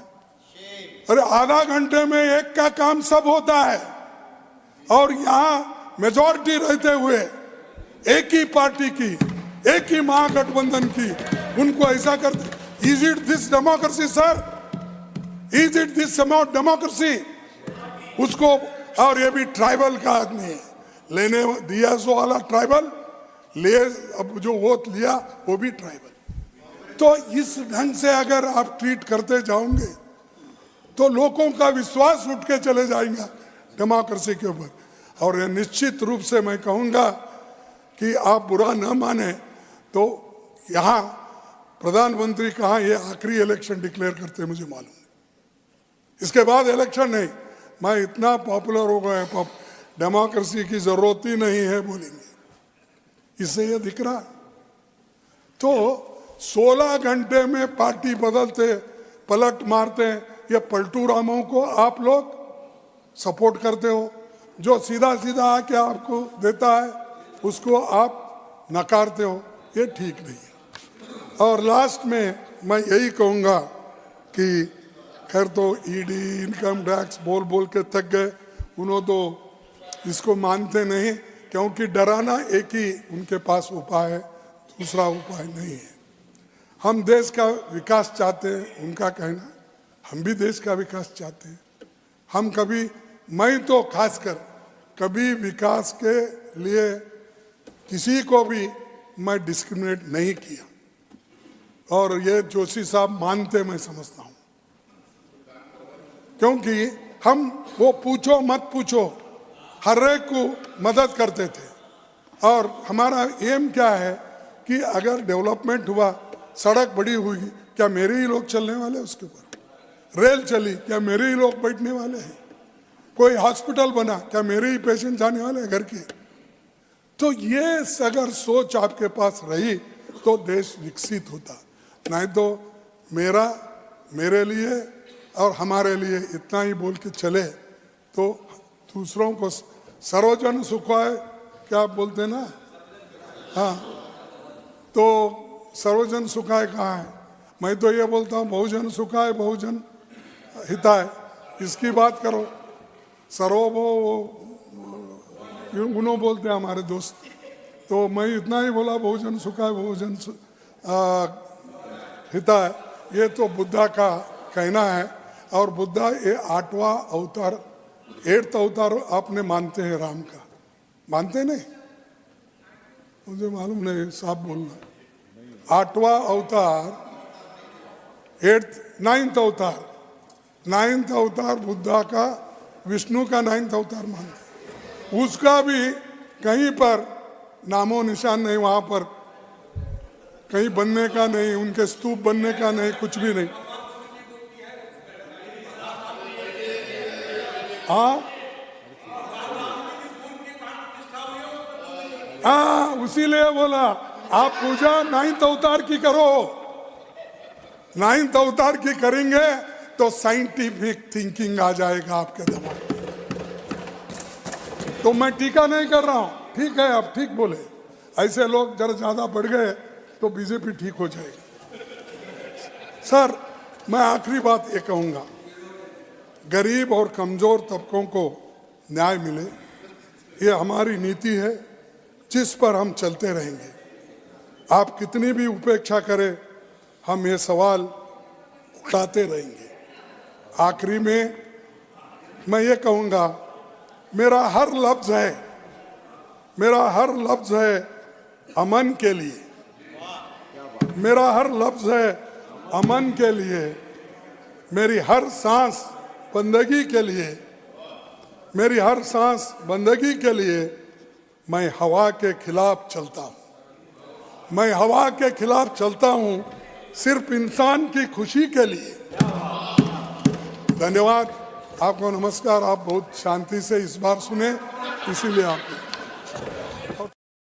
अरे आधा घंटे में एक का काम सब होता है, और यहाँ मेजॉरिटी रहते हुए एक ही पार्टी की, एक ही महागठबंधन की, उनको ऐसा करते। Is it this democracy sir? Is it this democracy? उसको, और ये भी ट्राइबल का आदमी है, लेने दिया सो वाला ट्राइबल, ले अब जो वोट लिया वो भी ट्राइबल। तो इस ढंग से अगर आप ट्रीट करते जाओगे तो लोगों का विश्वास उठ के चले जाएगा डेमोक्रेसी के ऊपर। और ये निश्चित रूप से मैं कहूंगा कि आप बुरा न माने तो यहाँ प्रधानमंत्री कहाँ ये आखिरी इलेक्शन डिक्लेयर करते मुझे मालूम नहीं, इसके बाद इलेक्शन नहीं। मैं इतना पॉपुलर हो गया, डेमोक्रेसी की जरूरत ही नहीं है बोलेंगे, इससे ये दिख रहा। तो 16 घंटे में पार्टी बदलते, पलट मारते, ये पलटू रामों को आप लोग सपोर्ट करते हो। जो सीधा सीधा आके आपको देता है उसको आप नकारते हो, ये ठीक नहीं है। और लास्ट में मैं यही कहूँगा कि खैर तो ईडी, इनकम टैक्स बोल बोल के थक गए, उन्होंने तो इसको मानते नहीं, क्योंकि डराना एक ही उनके पास उपाय है, दूसरा उपाय नहीं है। हम देश का विकास चाहते हैं, उनका कहना, हम भी देश का विकास चाहते हैं। हम कभी, मैं तो खासकर कभी विकास के लिए किसी को भी मैं डिस्क्रिमिनेट नहीं किया, और ये जोशी साहब मानते, मैं समझता हूँ। क्योंकि हम वो पूछो मत पूछो, हर एक को मदद करते थे। और हमारा एम क्या है कि अगर डेवलपमेंट हुआ, सड़क बड़ी हुई, क्या मेरे ही लोग चलने वाले उसके ऊपर? रेल चली, क्या मेरे ही लोग बैठने वाले हैं? कोई हॉस्पिटल बना, क्या मेरे ही पेशेंट जाने वाले हैं घर के? तो ये अगर सोच आपके पास रही तो देश विकसित होता। नहीं तो मेरे लिए और हमारे लिए इतना ही बोल के चले तो दूसरों को सर्वजन सुखाय, क्या आप बोलते ना? हाँ, तो सर्वजन सुखाय कहाँ है? मैं तो ये बोलता हूँ बहुजन सुखाय बहुजन हिताय, इसकी बात करो। उन्होंने बोलते हैं हमारे दोस्त, तो मैं इतना ही बोला बहुजन सुखाय बहुजन हिताय। ये तो बुद्धा का कहना है, और बुद्धा ये 8वां अवतार, 8th अवतार आपने मानते हैं राम का? मानते नहीं? मुझे मालूम नहीं, साहब बोलना। 8वां अवतार, 9th अवतार, 9th अवतार बुद्धा का, विष्णु का 9th अवतार मानते। उसका भी कहीं पर नामो निशान नहीं, वहां पर कहीं बनने का नहीं, उनके स्तूप बनने का नहीं, कुछ भी नहीं। हाँ, उसीलिए बोला आप पूजा 9th अवतार की करो, 9th अवतार की करेंगे तो साइंटिफिक थिंकिंग आ जाएगा आपके दिमाग में। तो मैं टीका नहीं कर रहा हूं, ठीक है आप ठीक बोले, ऐसे लोग जरा ज्यादा बढ़ गए तो बीजेपी ठीक हो जाएगी। सर मैं आखिरी बात ये कहूंगा, गरीब और कमजोर तबकों को न्याय मिले, ये हमारी नीति है जिस पर हम चलते रहेंगे। आप कितनी भी उपेक्षा करें, हम ये सवाल उठाते रहेंगे। आखिरी में मैं ये कहूंगा, मेरा हर लफ्ज है अमन के लिए, मेरा हर लफ्ज है अमन के लिए, मेरी हर सांस बंदगी के लिए, मेरी हर सांस बंदगी के लिए मैं हवा के खिलाफ चलता हूं। मैं हवा के खिलाफ चलता हूं सिर्फ इंसान की खुशी के लिए। धन्यवाद, आपको नमस्कार। आप बहुत शांति से इस बार सुने, इसीलिए आप